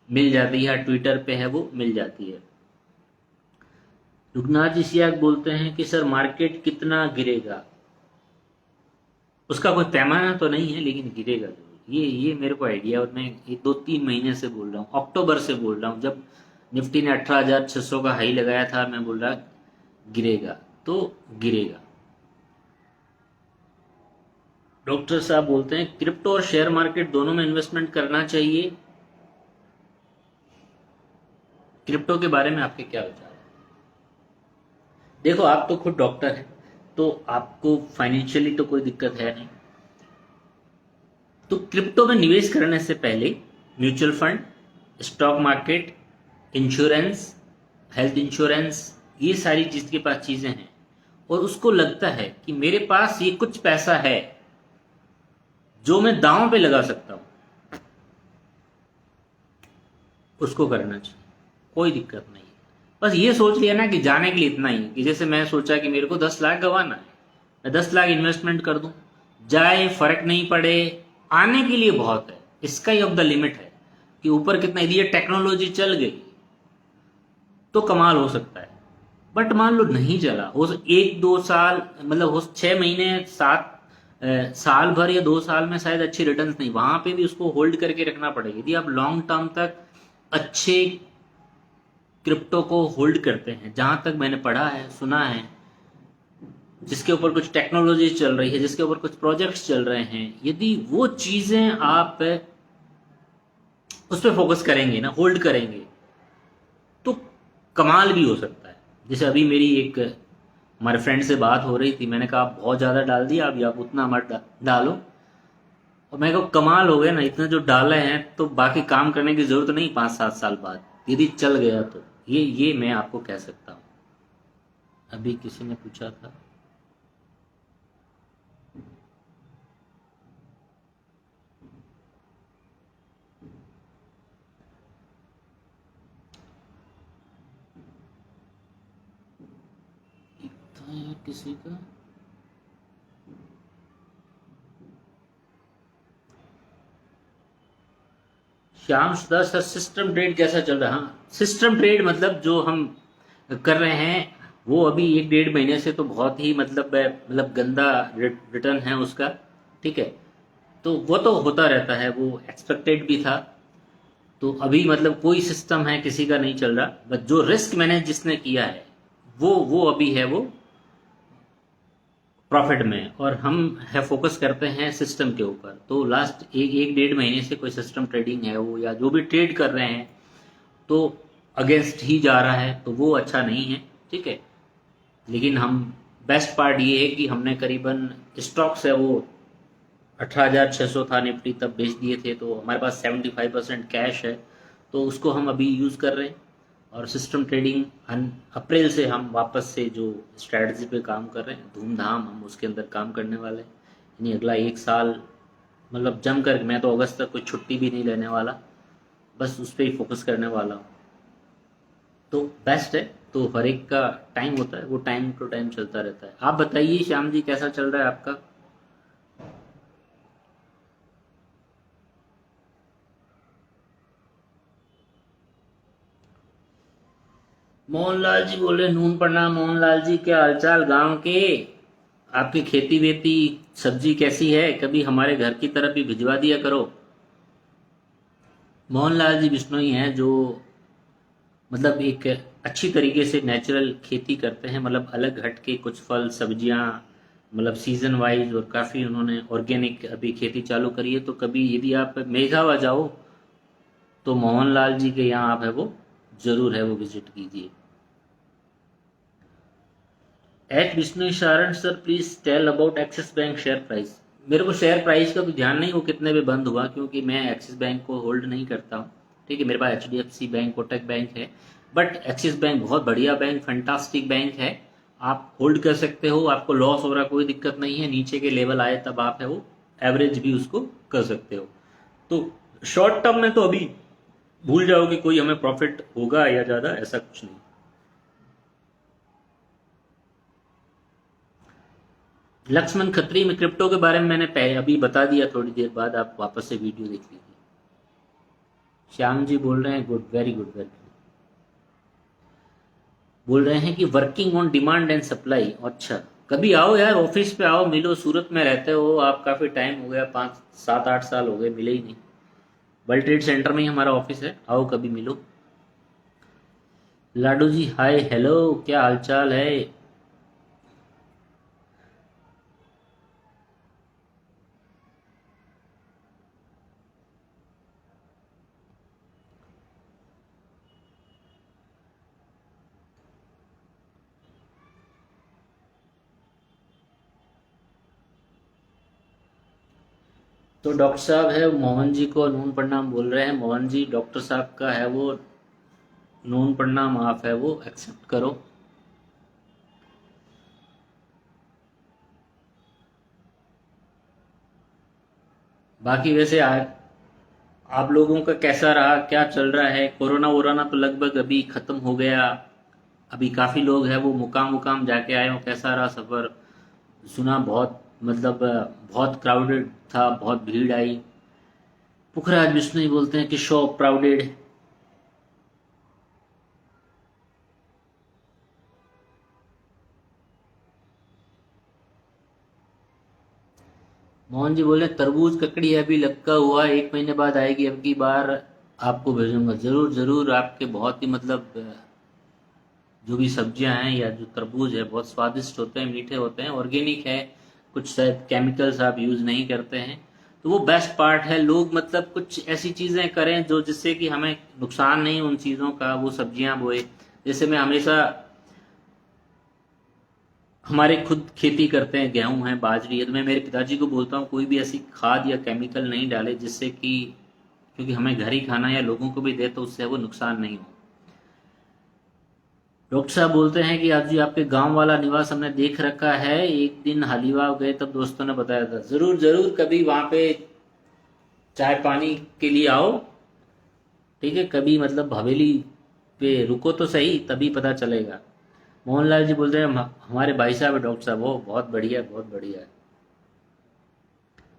मिल जाती है, ट्विटर पे है वो मिल जाती है। रुगनाथ जी सियाग बोलते हैं कि सर मार्केट कितना गिरेगा, उसका कोई पैमाना तो नहीं है लेकिन गिरेगा जरूर। ये मेरे को आइडिया, और मैं ये 2 3 महीने से बोल रहा हूँ, अक्टूबर से बोल रहा हूँ, जब निफ्टी ने 18,600 का हाई लगाया था, मैं बोल रहा गिरेगा तो गिरेगा। डॉक्टर साहब बोलते हैं क्रिप्टो और शेयर मार्केट दोनों में इन्वेस्टमेंट करना चाहिए, क्रिप्टो के बारे में आपके क्या विचार है? देखो आप तो खुद डॉक्टर हैं, तो आपको फाइनेंशियली तो कोई दिक्कत है नहीं। तो क्रिप्टो में निवेश करने से पहले mutual fund, stock market, insurance, health insurance, ये सारी जिसके पास चीजें हैं और उसको लगता है कि मेरे पास ये कुछ पैसा है जो मैं दांव पे लगा सकता हूं, उसको करना चाहिए, कोई दिक्कत नहीं है। बस ये सोच लिया ना कि जाने के लिए इतना ही है, कि जैसे मैं सोचा कि मेरे को 10 लाख गंवाना है, मैं 10 लाख इन्वेस्टमेंट कर दूं, जाए फर्क नहीं पड़े, आने के लिए बहुत है, स्काई ऑफ द लिमिट है, कि ऊपर कितना, यदि ये टेक्नोलॉजी चल गई तो कमाल हो सकता है। बट मान लो नहीं चला, हो 1 2 साल, मतलब हो 6 महीने, साल भर या 2 साल में शायद अच्छी रिटर्न्स नहीं, वहां पे भी उसको होल्ड करके रखना पड़ेगा। यदि आप लॉन्ग टर्म तक अच्छे क्रिप्टो को होल्ड करते हैं, जहां तक मैंने पढ़ा है, सुना है, जिसके ऊपर कुछ टेक्नोलॉजी चल रही है, जिसके ऊपर कुछ प्रोजेक्ट्स चल रहे हैं, यदि वो चीजें आप उस पर फोकस करेंगे ना, होल्ड करेंगे, तो कमाल भी हो सकता है। जैसे अभी मेरी एक हमारे फ्रेंड से बात हो रही थी, मैंने कहा आप बहुत ज़्यादा डाल दिया, अभी आप उतना मत डालो। और मैं कहा कमाल हो गया ना, इतना जो डाले हैं तो बाकी काम करने की जरूरत नहीं 5 7 साल बाद, यदि चल गया तो। ये मैं आपको कह सकता हूँ। अभी किसी ने पूछा था, था यार किसी का, श्याम सुधा सर सिस्टम ट्रेड कैसा चल रहा है? हाँ, सिस्टम ट्रेड मतलब जो हम कर रहे हैं वो अभी 1 1.5 महीने से तो बहुत ही मतलब गंदा रिटर्न है उसका, ठीक है। तो वो तो होता रहता है, वो एक्सपेक्टेड भी था। तो अभी मतलब कोई सिस्टम है किसी का नहीं चल रहा, बट जो रिस्क मैनेज जिसने किया है वो अभी है वो प्रॉफिट में, और हम है फोकस करते हैं सिस्टम के ऊपर। तो लास्ट 1 1 1.5 महीने से कोई सिस्टम ट्रेडिंग है वो, या जो भी ट्रेड कर रहे हैं तो अगेंस्ट ही जा रहा है, तो वो अच्छा नहीं है, ठीक है। लेकिन हम, बेस्ट पार्ट ये है कि हमने करीबन स्टॉक्स है वो 18,600 था निफ्टी, तब बेच दिए थे, तो हमारे पास 75% कैश है, तो उसको हम अभी यूज़ कर रहे हैं। और सिस्टम ट्रेडिंग अप्रैल से हम वापस से जो स्ट्रेटजी पे काम कर रहे हैं, धूमधाम हम उसके अंदर काम करने वाले हैं। यानी अगला 1 साल मतलब जम कर, मैं तो अगस्त तक कोई छुट्टी भी नहीं लेने वाला, बस उस पर ही फोकस करने वाला हूँ। तो बेस्ट है। तो हर एक का टाइम होता है, वो टाइम टू टाइम चलता रहता है। आप बताइए श्याम जी, कैसा चल रहा है आपका? मोहनलाल जी बोल रहे, नून प्रणाम मोहनलाल जी, क्या हालचाल गांव के? आपकी खेती वेती सब्जी कैसी है? कभी हमारे घर की तरफ भी भिजवा दिया करो। मोहनलाल जी बिश्नोई हैं जो मतलब एक अच्छी तरीके से नेचुरल खेती करते हैं, मतलब अलग हट के कुछ फल सब्जियां, मतलब सीजन वाइज, और काफ़ी उन्होंने ऑर्गेनिक अभी खेती चालू करी है। तो कभी यदि आप मेघावा जाओ तो मोहनलाल जी के यहाँ आप है वो जरूर है वो विजिट कीजिए। At Vishnu Sharan sir, please tell about Axis bank share price. मेरे को शेयर प्राइस का भी ध्यान नहीं, वो कितने पे बंद हुआ, क्योंकि मैं एक्सिस बैंक को होल्ड नहीं करता हूँ। ठीक है, मेरे पास HDFC बैंक, कोटक बैंक है, बट एक्सिस बैंक बहुत बढ़िया बैंक, फंटास्टिक बैंक है। आप होल्ड कर सकते हो, आपको लॉस हो रहा कोई दिक्कत नहीं है, नीचे के लेवल आए तब आप है वो एवरेज भी उसको कर सकते हो। तो शॉर्ट टर्म में तो अभी भूल जाओ कि कोई हमें प्रॉफिट होगा या ज़्यादा, ऐसा कुछ नहीं। लक्ष्मण खत्री में क्रिप्टो के बारे में मैंने पहले अभी बता दिया, थोड़ी देर बाद आप वापस से वीडियो देख लीजिए। श्याम जी बोल रहे हैं good, very good, very good. बोल रहे हैं कि working on demand and supply. अच्छा, कभी आओ यार, ऑफिस पे आओ, मिलो। सूरत में रहते हो आप, काफी टाइम हो गया, 5 7 8 साल हो गए, मिले ही नहीं। वर्ल्ड ट्रेड सेंटर में ही हमारा ऑफिस है, आओ कभी मिलो। लाडू जी हाय हेलो, क्या हालचाल है? तो डॉक्टर साहब है मोहन जी को नून प्रणाम बोल रहे हैं। मोहन जी डॉक्टर साहब का है वो नून प्रणाम, आप है वो एक्सेप्ट करो। बाकी वैसे आप लोगों का कैसा रहा, क्या चल रहा है? कोरोना वोरोना तो लगभग अभी खत्म हो गया। अभी काफी लोग हैं वो मुकाम मुकाम जाके आए हो, कैसा रहा सफर? सुना बहुत, मतलब बहुत क्राउडेड था, बहुत भीड़ आई। पुखराज विष्णु बोलते हैं कि शो क्राउडेड। मोहन जी बोले तरबूज ककड़ी है अभी लटका हुआ, 1 महीने बाद आएगी, अब की बार आपको भेजूंगा जरूर जरूर। आपके बहुत ही मतलब जो भी सब्जियां हैं या जो तरबूज है बहुत स्वादिष्ट होते हैं, मीठे होते हैं, ऑर्गेनिक है, कुछ शायद केमिकल्स आप यूज नहीं करते हैं। तो वो बेस्ट पार्ट है। लोग मतलब कुछ ऐसी चीजें करें जो जिससे कि हमें नुकसान नहीं उन चीजों का, वो सब्जियां बोए। जैसे मैं हमेशा हमारे खुद खेती करते हैं, गेहूं है, बाजरी है, तो मैं मेरे पिताजी को बोलता हूँ कोई भी ऐसी खाद या केमिकल नहीं डाले जिससे कि, क्योंकि हमें घर ही खाना है या लोगों को भी दे तो उससे वो नुकसान नहीं हो। डॉक्टर साहब बोलते हैं कि आज जी आपके गांव वाला निवास हमने देख रखा है, एक दिन हलीवा गए तब दोस्तों ने बताया था। जरूर जरूर कभी वहां पे चाय पानी के लिए आओ। ठीक है, कभी मतलब हवेली पे रुको तो सही, तभी पता चलेगा। मोहनलाल जी बोल रहे हैं हमारे भाई साहब है डॉक्टर साहब, वो बहुत बढ़िया, बहुत बढ़िया है।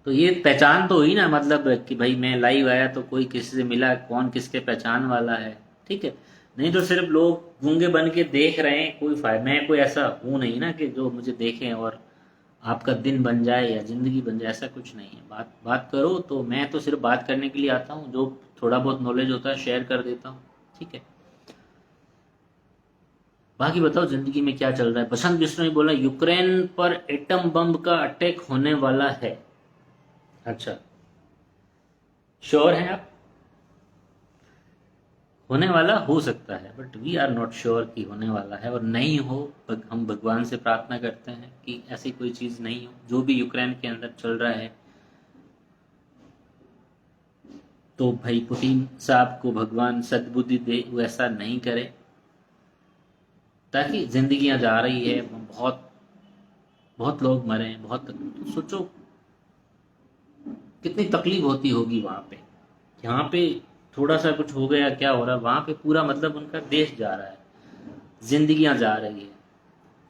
तो ये पहचान तो हुई ना, मतलब कि भाई मैं लाइव आया तो कोई किसी से मिला, कौन किसके पहचान वाला है। ठीक है, नहीं तो सिर्फ लोग गूंगे बन के देख रहे हैं, कोई फायदा। मैं कोई ऐसा हूं नहीं ना कि जो मुझे देखें और आपका दिन बन जाए या जिंदगी बन जाए, ऐसा कुछ नहीं है। बात बात करो तो मैं तो सिर्फ बात करने के लिए आता हूँ, जो थोड़ा बहुत नॉलेज होता है शेयर कर देता हूँ। ठीक है, बाकी बताओ जिंदगी में क्या चल रहा है? बसंत बिश्नोई बोला यूक्रेन पर एटम बम का अटैक होने वाला है। अच्छा, श्योर हैं आप? होने वाला हो सकता है, but we are not sure कि होने वाला है, और नहीं हो। हम भगवान से प्रार्थना करते हैं कि ऐसी कोई चीज नहीं हो। जो भी यूक्रेन के अंदर चल रहा है, तो भाई पुतिन साहब को भगवान सद्बुद्धि दे, वो ऐसा नहीं करे, ताकि जिंदगियां जा रही है, बहुत बहुत लोग मरे हैं, बहुत तो सोचो कितनी तकलीफ होती होगी वहां पे। यहाँ पे थोड़ा सा कुछ हो गया, क्या हो रहा है वहां पे, पूरा मतलब उनका देश जा रहा है। जिंदगियां जा रही है।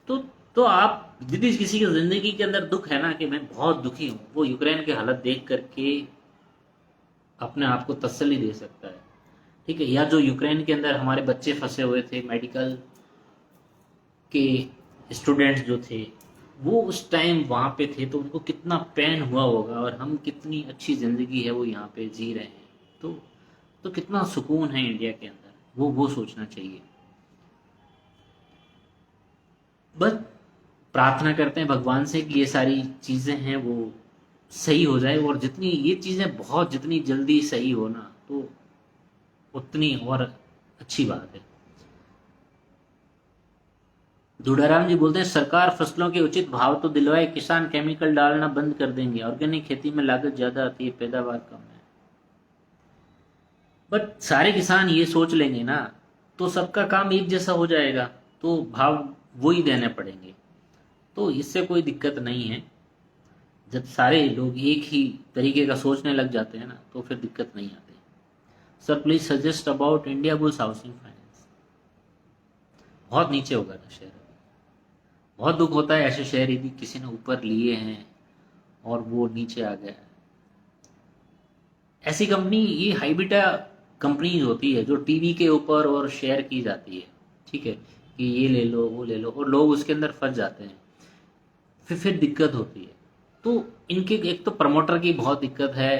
तो तो आप यदि किसी की जिंदगी के अंदर दुख है ना कि मैं बहुत दुखी हूं, वो यूक्रेन की हालत देख करके अपने आप को तसल्ली दे सकता है। ठीक है, या जो यूक्रेन के अंदर हमारे बच्चे फंसे हुए थे, मेडिकल के स्टूडेंट्स जो थे, वो उस टाइम वहाँ पे थे तो उनको कितना पेन हुआ होगा, और हम कितनी अच्छी ज़िंदगी है वो यहाँ पे जी रहे हैं। तो कितना सुकून है इंडिया के अंदर, वो सोचना चाहिए। बस प्रार्थना करते हैं भगवान से कि ये सारी चीज़ें हैं वो सही हो जाए, और जितनी ये चीज़ें बहुत जितनी जल्दी सही हो ना तो उतनी और अच्छी बात है। दुडाराम जी बोलते हैं सरकार फसलों के उचित भाव तो दिलवाए, किसान केमिकल डालना बंद कर देंगे, ऑर्गेनिक खेती में लागत ज्यादा आती है, पैदावार कम है। बट सारे किसान ये सोच लेंगे ना तो सबका काम एक जैसा हो जाएगा, तो भाव वही देने पड़ेंगे, तो इससे कोई दिक्कत नहीं है। जब सारे लोग एक ही तरीके का सोचने लग जाते हैं ना तो फिर दिक्कत नहीं आती। Sir please suggest about India bulls housing finance. बहुत नीचे होगा ना शेयर, बहुत दुख होता है ऐसे शेयर यदि किसी ने ऊपर लिए हैं और वो नीचे आ गया। ऐसी कंपनी ये हाईबीटा कंपनी होती है जो टीवी के ऊपर और शेयर की जाती है, ठीक है, कि ये ले लो वो ले लो, और लोग उसके अंदर फंस जाते हैं, फिर दिक्कत होती है। तो इनके एक तो प्रमोटर की बहुत दिक्कत है,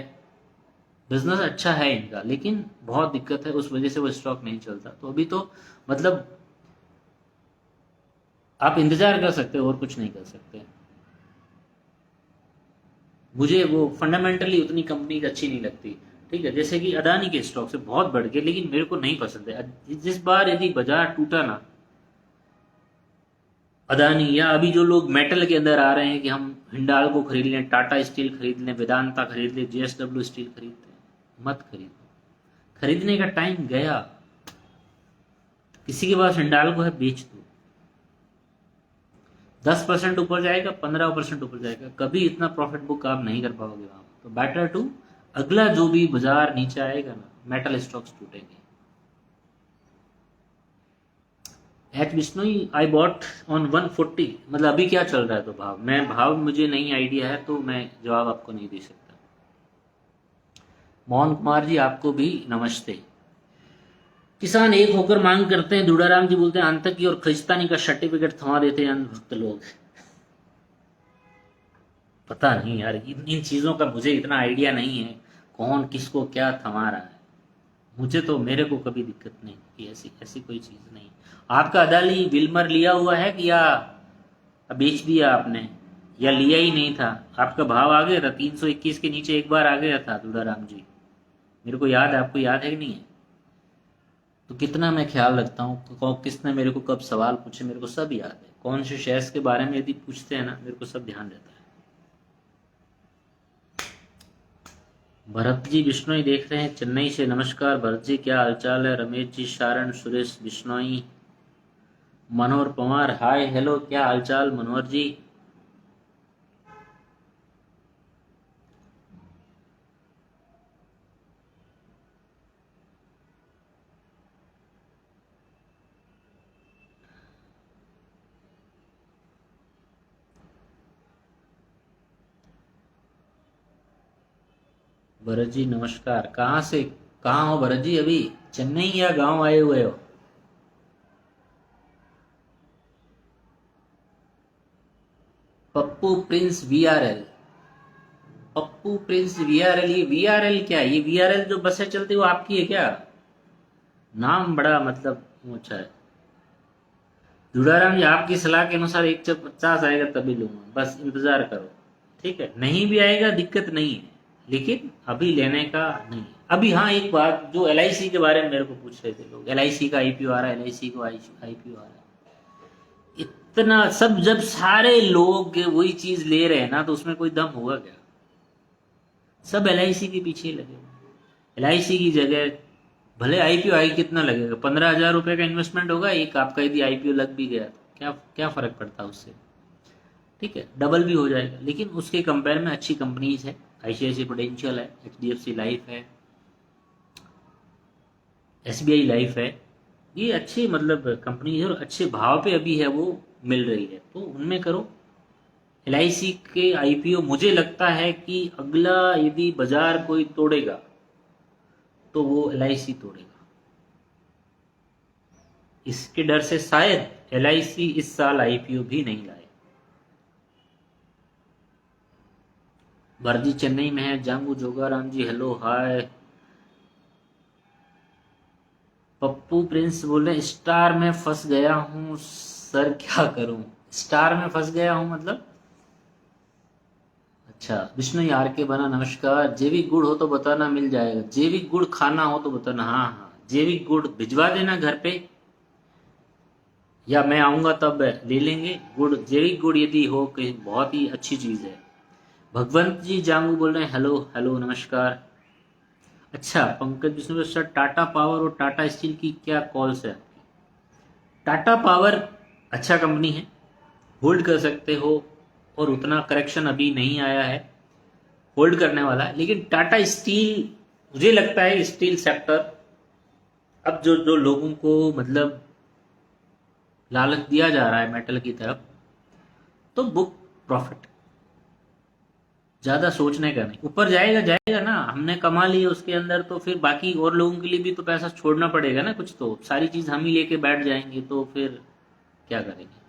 बिजनेस अच्छा है इनका लेकिन बहुत दिक्कत है, उस वजह से वो स्टॉक नहीं चलता। तो अभी तो मतलब आप इंतजार कर सकते हो और कुछ नहीं कर सकते। मुझे वो फंडामेंटली उतनी कंपनी अच्छी नहीं लगती, ठीक है, जैसे कि अडानी के स्टॉक से बहुत बढ़ के, लेकिन मेरे को नहीं पसंद है। जिस बार यदि बाजार टूटा ना, अदानी या अभी जो लोग मेटल के अंदर आ रहे हैं कि हम हिंडाल को खरीद लें, टाटा स्टील खरीद लें, वेदांता खरीद लें, जेएसडब्ल्यू स्टील खरीद लें, मत खरीदो। खरीदने का टाइम गया। किसी के पास हिंडाल को है बेच दो, 10% ऊपर जाएगा, 15% ऊपर जाएगा, कभी इतना प्रॉफिट बुक आप नहीं कर पाओगे वहां। तो बेटर टू अगला जो भी बाजार नीचे आएगा ना, मेटल स्टॉक्स टूटेंगे। H Bishnoi I bought on 140, मतलब अभी क्या चल रहा है तो भाव मुझे नहीं आइडिया है तो मैं जवाब आपको नहीं दे सकता। मोहन कुमार जी आपको भी नमस्ते। किसान एक होकर मांग करते हैं, दुडाराम जी बोलते हैं आतंकी और खलिस्तानी का सर्टिफिकेट थमा देते हैं अंधभक्त लोग। पता नहीं यार, इन चीजों का मुझे इतना आइडिया नहीं है कौन किसको क्या थमा रहा है। मुझे तो मेरे को कभी दिक्कत नहीं कि ऐसी ऐसी कोई चीज नहीं। आपका अदानी विल्मर लिया हुआ है कि या बेच दिया आपने, या लिया ही नहीं था? आपका भाव आ गया था 321 के नीचे एक बार आ गया था दुडाराम जी, मेरे को याद है, आपको याद है कि नहीं है? तो कितना मैं ख्याल रखता हूँ, किसने मेरे को कब सवाल पूछे मेरे को सब याद है। कौन से शेयर्स के बारे में यदि पूछते हैं ना मेरे को सब ध्यान रहता है। भरत जी बिश्नोई देख रहे हैं चेन्नई से, नमस्कार भरत जी, क्या हालचाल है? रमेश जी, शारण, सुरेश बिश्नोई, मनोहर पवार, हाय हेलो, क्या हालचाल मनोहर जी? भरत जी नमस्कार, कहाँ हो भरत जी? अभी चेन्नई या गांव आए हुए हो? Pappu Prince VRL, Pappu Prince VRL, ये वीआरएल क्या है? ये वीआरएल जो बसें चलती है वो आपकी है क्या? नाम बड़ा मतलब ऊंचा है। जुड़ाराम जी आपकी सलाह के अनुसार 150 आएगा तभी लूंगा, बस इंतजार करो, ठीक है? नहीं भी आएगा दिक्कत नहीं है, लेकिन अभी लेने का नहीं। अभी हाँ एक बात, जो LIC के बारे में मेरे को पूछ रहे थे लोग, LIC का IPO आ रहा है, LIC को IPO आ रहा है, इतना सब जब सारे लोग वही चीज ले रहे हैं ना तो उसमें कोई दम होगा क्या? सब LIC के पीछे लगे। LIC की जगह भले IPO आई, कितना लगेगा? 15,000 रुपए का इन्वेस्टमेंट होगा, एक आपका यदि IPO लग भी गया तो क्या क्या फर्क पड़ता है उससे? ठीक है, डबल भी हो जाएगा, लेकिन उसके कंपेयर में अच्छी कंपनीज है, ICICI प्रूडेंशियल है, HDFC लाइफ है, SBI लाइफ है, ये अच्छी मतलब कंपनी है और अच्छे भाव पे अभी है वो मिल रही है, तो उनमें करो। LIC के IPO मुझे लगता है कि अगला यदि बाजार कोई तोड़ेगा तो वो LIC तोड़ेगा। इसके डर से शायद LIC इस साल IPO भी नहीं लाए। भरजी चेन्नई में है, जांगू जोगाराम जी हेलो हाय। पप्पू प्रिंस बोले स्टार में फंस गया हूँ सर क्या करूं। स्टार में फंस गया हूं मतलब? अच्छा, विष्णु यार के बना नमस्कार। जैविक गुड़ हो तो बताना, मिल जाएगा। जैविक गुड़ खाना हो तो बताना। हाँ हाँ, जैविक गुड़ भिजवा देना घर पे, या मैं आऊंगा तब ले लेंगे गुड़। जैविक गुड़ यदि हो कहीं, बहुत ही अच्छी चीज है। भगवंत जी जांगू बोल रहे हैं हेलो हेलो नमस्कार। अच्छा, पंकज विष्णु सर, टाटा पावर और टाटा स्टील की क्या कॉल्स है? टाटा पावर अच्छा कंपनी है, होल्ड कर सकते हो, और उतना करेक्शन अभी नहीं आया है, होल्ड करने वाला है। लेकिन टाटा स्टील, मुझे लगता है स्टील सेक्टर अब जो जो लोगों को मतलब लालच दिया जा रहा है मेटल की तरफ, तो बुक प्रॉफिट, ज्यादा सोचने का नहीं। ऊपर जाएगा जाएगा ना, हमने कमा लिया उसके अंदर, तो फिर बाकी और लोगों के लिए भी तो पैसा छोड़ना पड़ेगा ना कुछ। तो सारी चीज हम ही लेके बैठ जाएंगे तो फिर क्या करेंगे।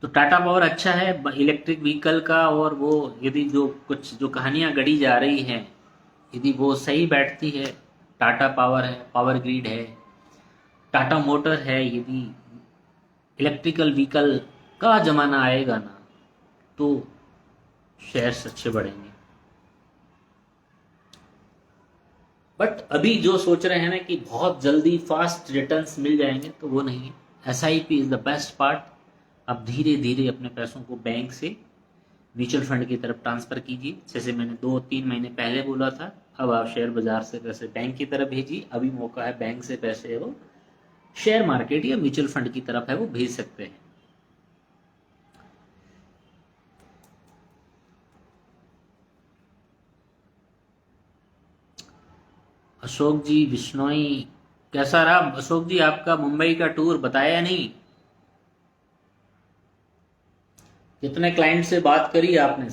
तो टाटा पावर अच्छा है इलेक्ट्रिक व्हीकल का, और वो यदि जो कुछ जो कहानियां गढ़ी जा रही हैं यदि वो सही बैठती है, टाटा पावर है, पावर ग्रिड है, टाटा मोटर है, यदि इलेक्ट्रिकल व्हीकल का जमाना आएगा ना, तो शेयर्स अच्छे बढ़ेंगे। बट अभी जो सोच रहे हैं ना कि बहुत जल्दी फास्ट रिटर्न्स मिल जाएंगे, तो वो नहीं है। SIP is the best part. अब धीरे धीरे अपने पैसों को बैंक से म्यूचुअल फंड की तरफ ट्रांसफर कीजिए। जैसे मैंने 2-3 महीने पहले बोला था, अब आप शेयर बाजार से पैसे बैंक की तरफ भेजिए। अभी मौका है, बैंक से पैसे वो शेयर मार्केट या म्यूचुअल फंड की तरफ है वो भेज सकते हैं। अशोक जी बिश्नोई, कैसा रहा अशोक जी आपका मुंबई का टूर? बताया नहीं, कितने क्लाइंट से बात करी आपने?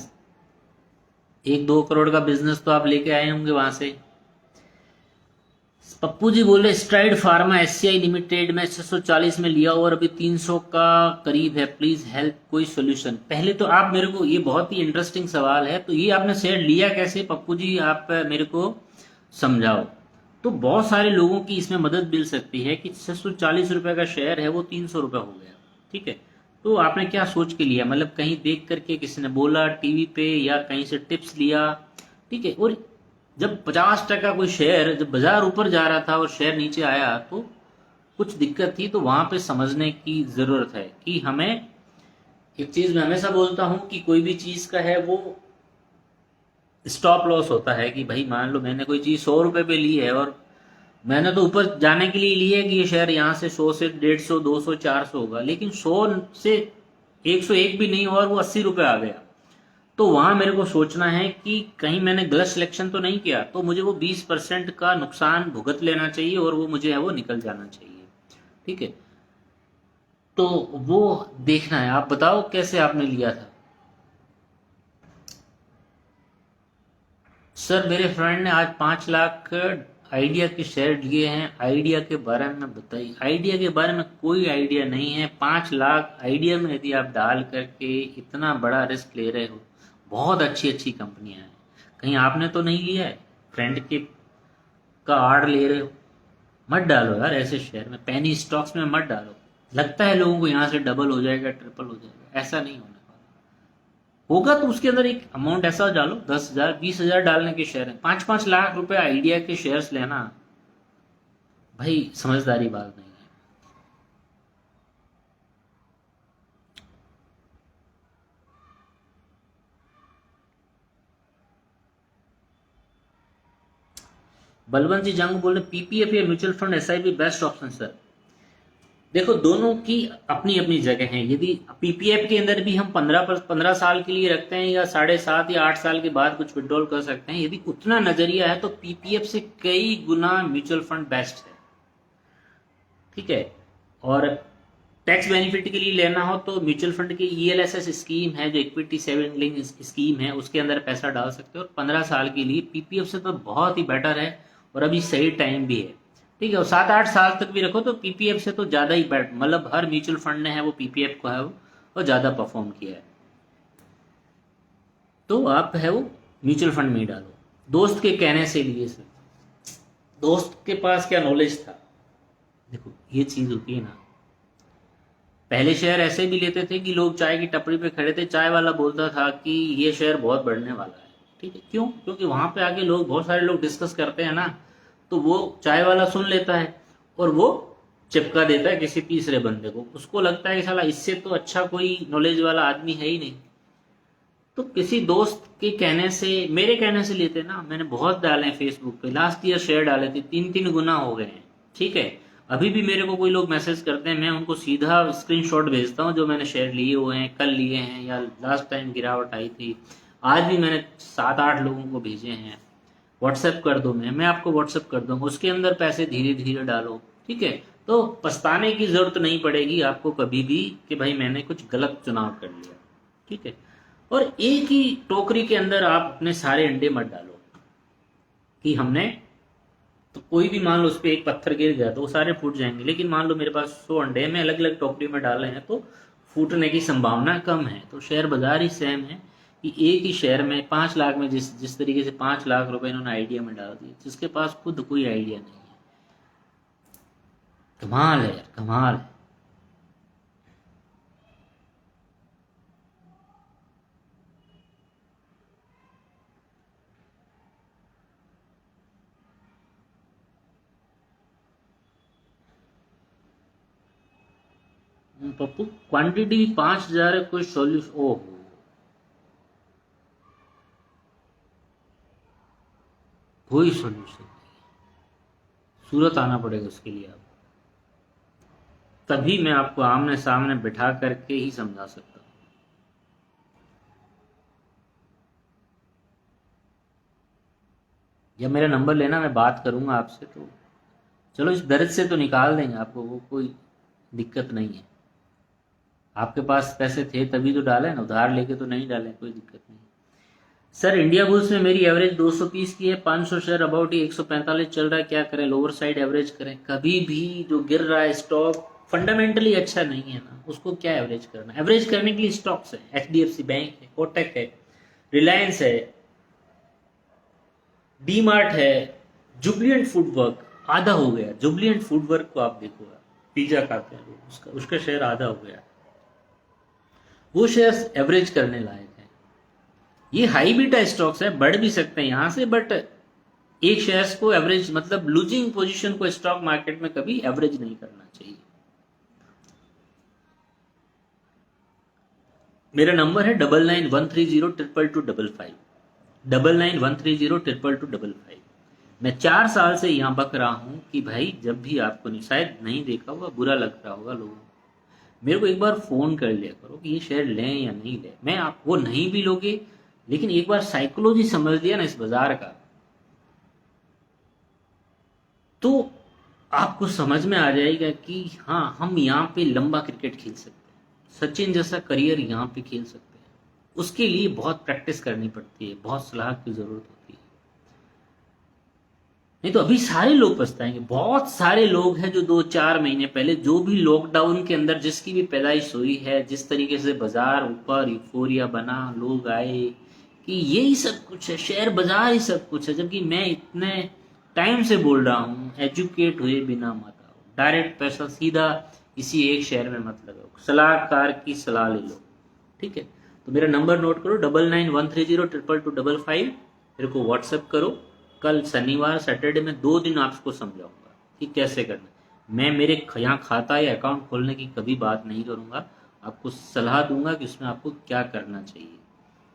1-2 करोड़ का बिजनेस तो आप लेके आए होंगे वहां से। पप्पू जी बोले स्ट्राइड फार्मा SCI लिमिटेड में 640 में लिया और अभी 300 का करीब है, प्लीज हेल्प, कोई सोल्यूशन। पहले तो आप मेरे को, ये बहुत ही इंटरेस्टिंग सवाल है, तो ये आपने शेयर लिया कैसे पप्पू जी, आप मेरे को समझाओ। तो बहुत सारे लोगों की इसमें मदद मिल सकती है कि 640 रुपए का शेयर है वो 300 रुपए हो गया। ठीक है, तो आपने क्या सोच के लिया? मतलब कहीं देख करके, किसी ने बोला टीवी पे, या कहीं से टिप्स लिया? ठीक है, और जब 50% कोई शेयर, जब बाजार ऊपर जा रहा था और शेयर नीचे आया तो कुछ दिक्कत थी, तो वहां पे समझने की जरूरत है कि हमें, एक चीज मैं हमेशा बोलता हूं कि कोई भी चीज का है वो स्टॉप लॉस होता है। कि भाई मान लो मैंने कोई चीज 100 रुपए पे ली है, और मैंने तो ऊपर जाने के लिए ली है कि ये शेयर यहाँ से 100 से 150, 200, 400 होगा, लेकिन 100 से 101 भी नहीं हुआ और वो 80 रुपए आ गया। तो वहां मेरे को सोचना है कि कहीं मैंने गलत सिलेक्शन तो नहीं किया, तो मुझे वो 20% का नुकसान भुगत लेना चाहिए और वो मुझे है वो निकल जाना चाहिए। ठीक है, तो वो देखना है। आप बताओ कैसे आपने लिया था? सर मेरे फ्रेंड ने आज 5 लाख आइडिया के शेयर लिए हैं, आइडिया के बारे में बताइए। आइडिया के बारे में कोई आइडिया नहीं है। 5 लाख आइडिया में यदि आप डाल करके इतना बड़ा रिस्क ले रहे हो, बहुत अच्छी अच्छी कंपनियां हैं, कहीं आपने तो नहीं लिया है फ्रेंड के का आड़ ले रहे हो? मत डालो यार ऐसे शेयर में, पेनी स्टॉक्स में मत डालो। लगता है लोगों को यहाँ से डबल हो जाएगा, ट्रिपल हो जाएगा, ऐसा नहीं होने वाला। होगा तो उसके अंदर एक अमाउंट ऐसा डालो, 10,000 20,000 डालने के शेयर है। 5-5 लाख रुपए आइडिया के शेयर्स लेना भाई समझदारी बात नहीं है। बलवंत जी जंग बोले PPF या mutual fund SIP best option sir. देखो दोनों की अपनी अपनी जगह है। यदि पीपीएफ के अंदर भी हम 15 साल के लिए रखते हैं या 7.5 या 8 साल के बाद कुछ विड्रॉल कर सकते हैं, यदि उतना नजरिया है तो पीपीएफ से कई गुना म्यूचुअल फंड बेस्ट है। ठीक है। और टैक्स बेनिफिट के लिए लेना हो तो म्यूचुअल फंड की ईएलएसएस स्कीम है, जो इक्विटी सेविंग स्कीम है, उसके अंदर पैसा डाल सकते हो। और 15 साल के लिए पीपीएफ से तो बहुत ही बेटर है, और अभी सही टाइम भी है। ठीक है। और 7-8 साल तक भी रखो तो पीपीएफ से तो ज्यादा ही बेटर, मतलब हर म्यूचुअल फंड ने है वो पीपीएफ को है वो और ज्यादा परफॉर्म किया है। तो आप है वो म्यूचुअल फंड में ही डालो। दोस्त के कहने से लिए सर, दोस्त के पास क्या नॉलेज था। देखो ये चीज होती है ना, पहले शेयर ऐसे भी लेते थे कि लोग चाय की टपरी पे खड़े थे, चाय वाला बोलता था कि ये शेयर बहुत बढ़ने वाला है। ठीक है। क्यों? क्योंकि वहां पे आके लोग, बहुत सारे लोग डिस्कस करते हैं ना, तो वो चाय वाला सुन लेता है और वो चिपका देता है किसी तीसरे बंदे को। उसको लगता है कि साला इससे तो अच्छा कोई नॉलेज वाला आदमी है ही नहीं। तो किसी दोस्त के कहने से, मेरे कहने से लेते ना, मैंने बहुत डाले हैं फेसबुक पे, लास्ट ईयर शेयर डाले थे, 3-3 गुना हो गए हैं। ठीक है। अभी भी मेरे को कोई लोग मैसेज करते हैं, मैं उनको सीधा स्क्रीनशॉट भेजता हूँ जो मैंने शेयर लिए हुए हैं, कल लिए हैं या लास्ट टाइम गिरावट आई थी। आज भी मैंने 7-8 लोगों को भेजे हैं। व्हाट्सएप कर दो, मैं आपको व्हाट्सएप कर दूंगा, उसके अंदर पैसे धीरे धीरे डालो। ठीक है। तो पछताने की जरूरत नहीं पड़ेगी आपको कभी भी कि भाई मैंने कुछ गलत चुनाव कर लिया। ठीक है। और एक ही टोकरी के अंदर आप अपने सारे अंडे मत डालो कि हमने, तो कोई भी मान लो उस पर एक पत्थर गिर गया तो वो सारे फूट जाएंगे, लेकिन मान लो मेरे पास 100 अंडे हैं, मैं अलग अलग टोकरी में डाले हैं, तो फूटने की संभावना कम है। तो शेयर बाजार ही सेम है कि एक ही शेयर में 5 लाख में, जिस जिस तरीके से 5 लाख रुपए इन्होंने आइडिया में डाल दिए, जिसके पास खुद कोई आइडिया नहीं है। कमाल है यार, कमाल है। पप्पू क्वांटिटी 5,000 है, कोई सॉल्यूशन? ओहो, कोई सॉल्यूशन नहीं। सूरत आना पड़ेगा उसके लिए आप, तभी मैं आपको आमने सामने बिठा करके ही समझा सकता हूँ। या मेरा नंबर लेना, मैं बात करूंगा आपसे, तो चलो इस दर्द से तो निकाल देंगे आपको, वो कोई दिक्कत नहीं है। आपके पास पैसे थे तभी तो डाले ना, उधार लेके तो नहीं डाले, कोई दिक्कत नहीं। सर इंडिया बुल्स में मेरी एवरेज 230 की है, 500 शेयर अबाउट ही 145 चल रहा है, क्या करें? लोअर साइड एवरेज करें? कभी भी जो गिर रहा है स्टॉक फंडामेंटली अच्छा नहीं है ना, उसको क्या एवरेज करना? एवरेज करने के लिए स्टॉक्स है, एचडीएफसी बैंक है, कोटक है, रिलायंस है, डी मार्ट है, जुबलियंट फूडवर्क आधा हो गया। जुबलियंट फूडवर्क को आप देखो, पिज्जा खाते हैं लोग, उसका उसका शेयर आधा हो गया। वो शेयर एवरेज करने लायक है। ये हाई बीटा स्टॉक्स है, बढ़ भी सकते हैं यहां से, बट एक शेयर्स को एवरेज, मतलब लूजिंग पोजीशन को स्टॉक मार्केट में कभी एवरेज नहीं करना चाहिए। मेरा नंबर है 9913022255, 9913022255। मैं 4 साल से यहाँ बक रहा हूँ कि भाई जब भी आपको, नहीं शायद नहीं देखा होगा, बुरा लग रहा होगा लोगों को, मेरे को एक बार फोन कर लिया करो कि ये शेयर लें या नहीं लें। मैं आप, वो नहीं भी लोगे, लेकिन एक बार साइकोलॉजी समझ लिया ना इस बाजार का, तो आपको समझ में आ जाएगा कि हाँ, हम यहाँ पे लंबा क्रिकेट खेल सकते हैं, सचिन जैसा करियर यहाँ पे खेल सकते हैं। उसके लिए बहुत प्रैक्टिस करनी पड़ती है, बहुत सलाह की जरूरत होती है। नहीं तो अभी सारे लोग पछताएंगे। बहुत सारे लोग हैं जो 2-4 महीने पहले, जो भी लॉकडाउन के अंदर जिसकी भी पैदाइश हुई है, जिस तरीके से बाजार ऊपर यूफोरिया बना, लोग आए कि यही सब कुछ है, शेयर बाजार ही सब कुछ है, जबकि मैं इतने टाइम से बोल रहा हूँ एजुकेट हुए बिना मत आओ, डायरेक्ट पैसा सीधा किसी एक शेयर में मत लगाओ, सलाहकार की सलाह ले लो। ठीक है। तो मेरा नंबर नोट करो, 9913022255। मेरे को व्हाट्सएप करो। कल शनिवार सैटरडे में 2 दिन आपको समझाऊंगा कि कैसे करना। मैं मेरे यहाँ खाता या अकाउंट खोलने की कभी बात नहीं करूंगा, आपको सलाह दूंगा कि उसमें आपको क्या करना चाहिए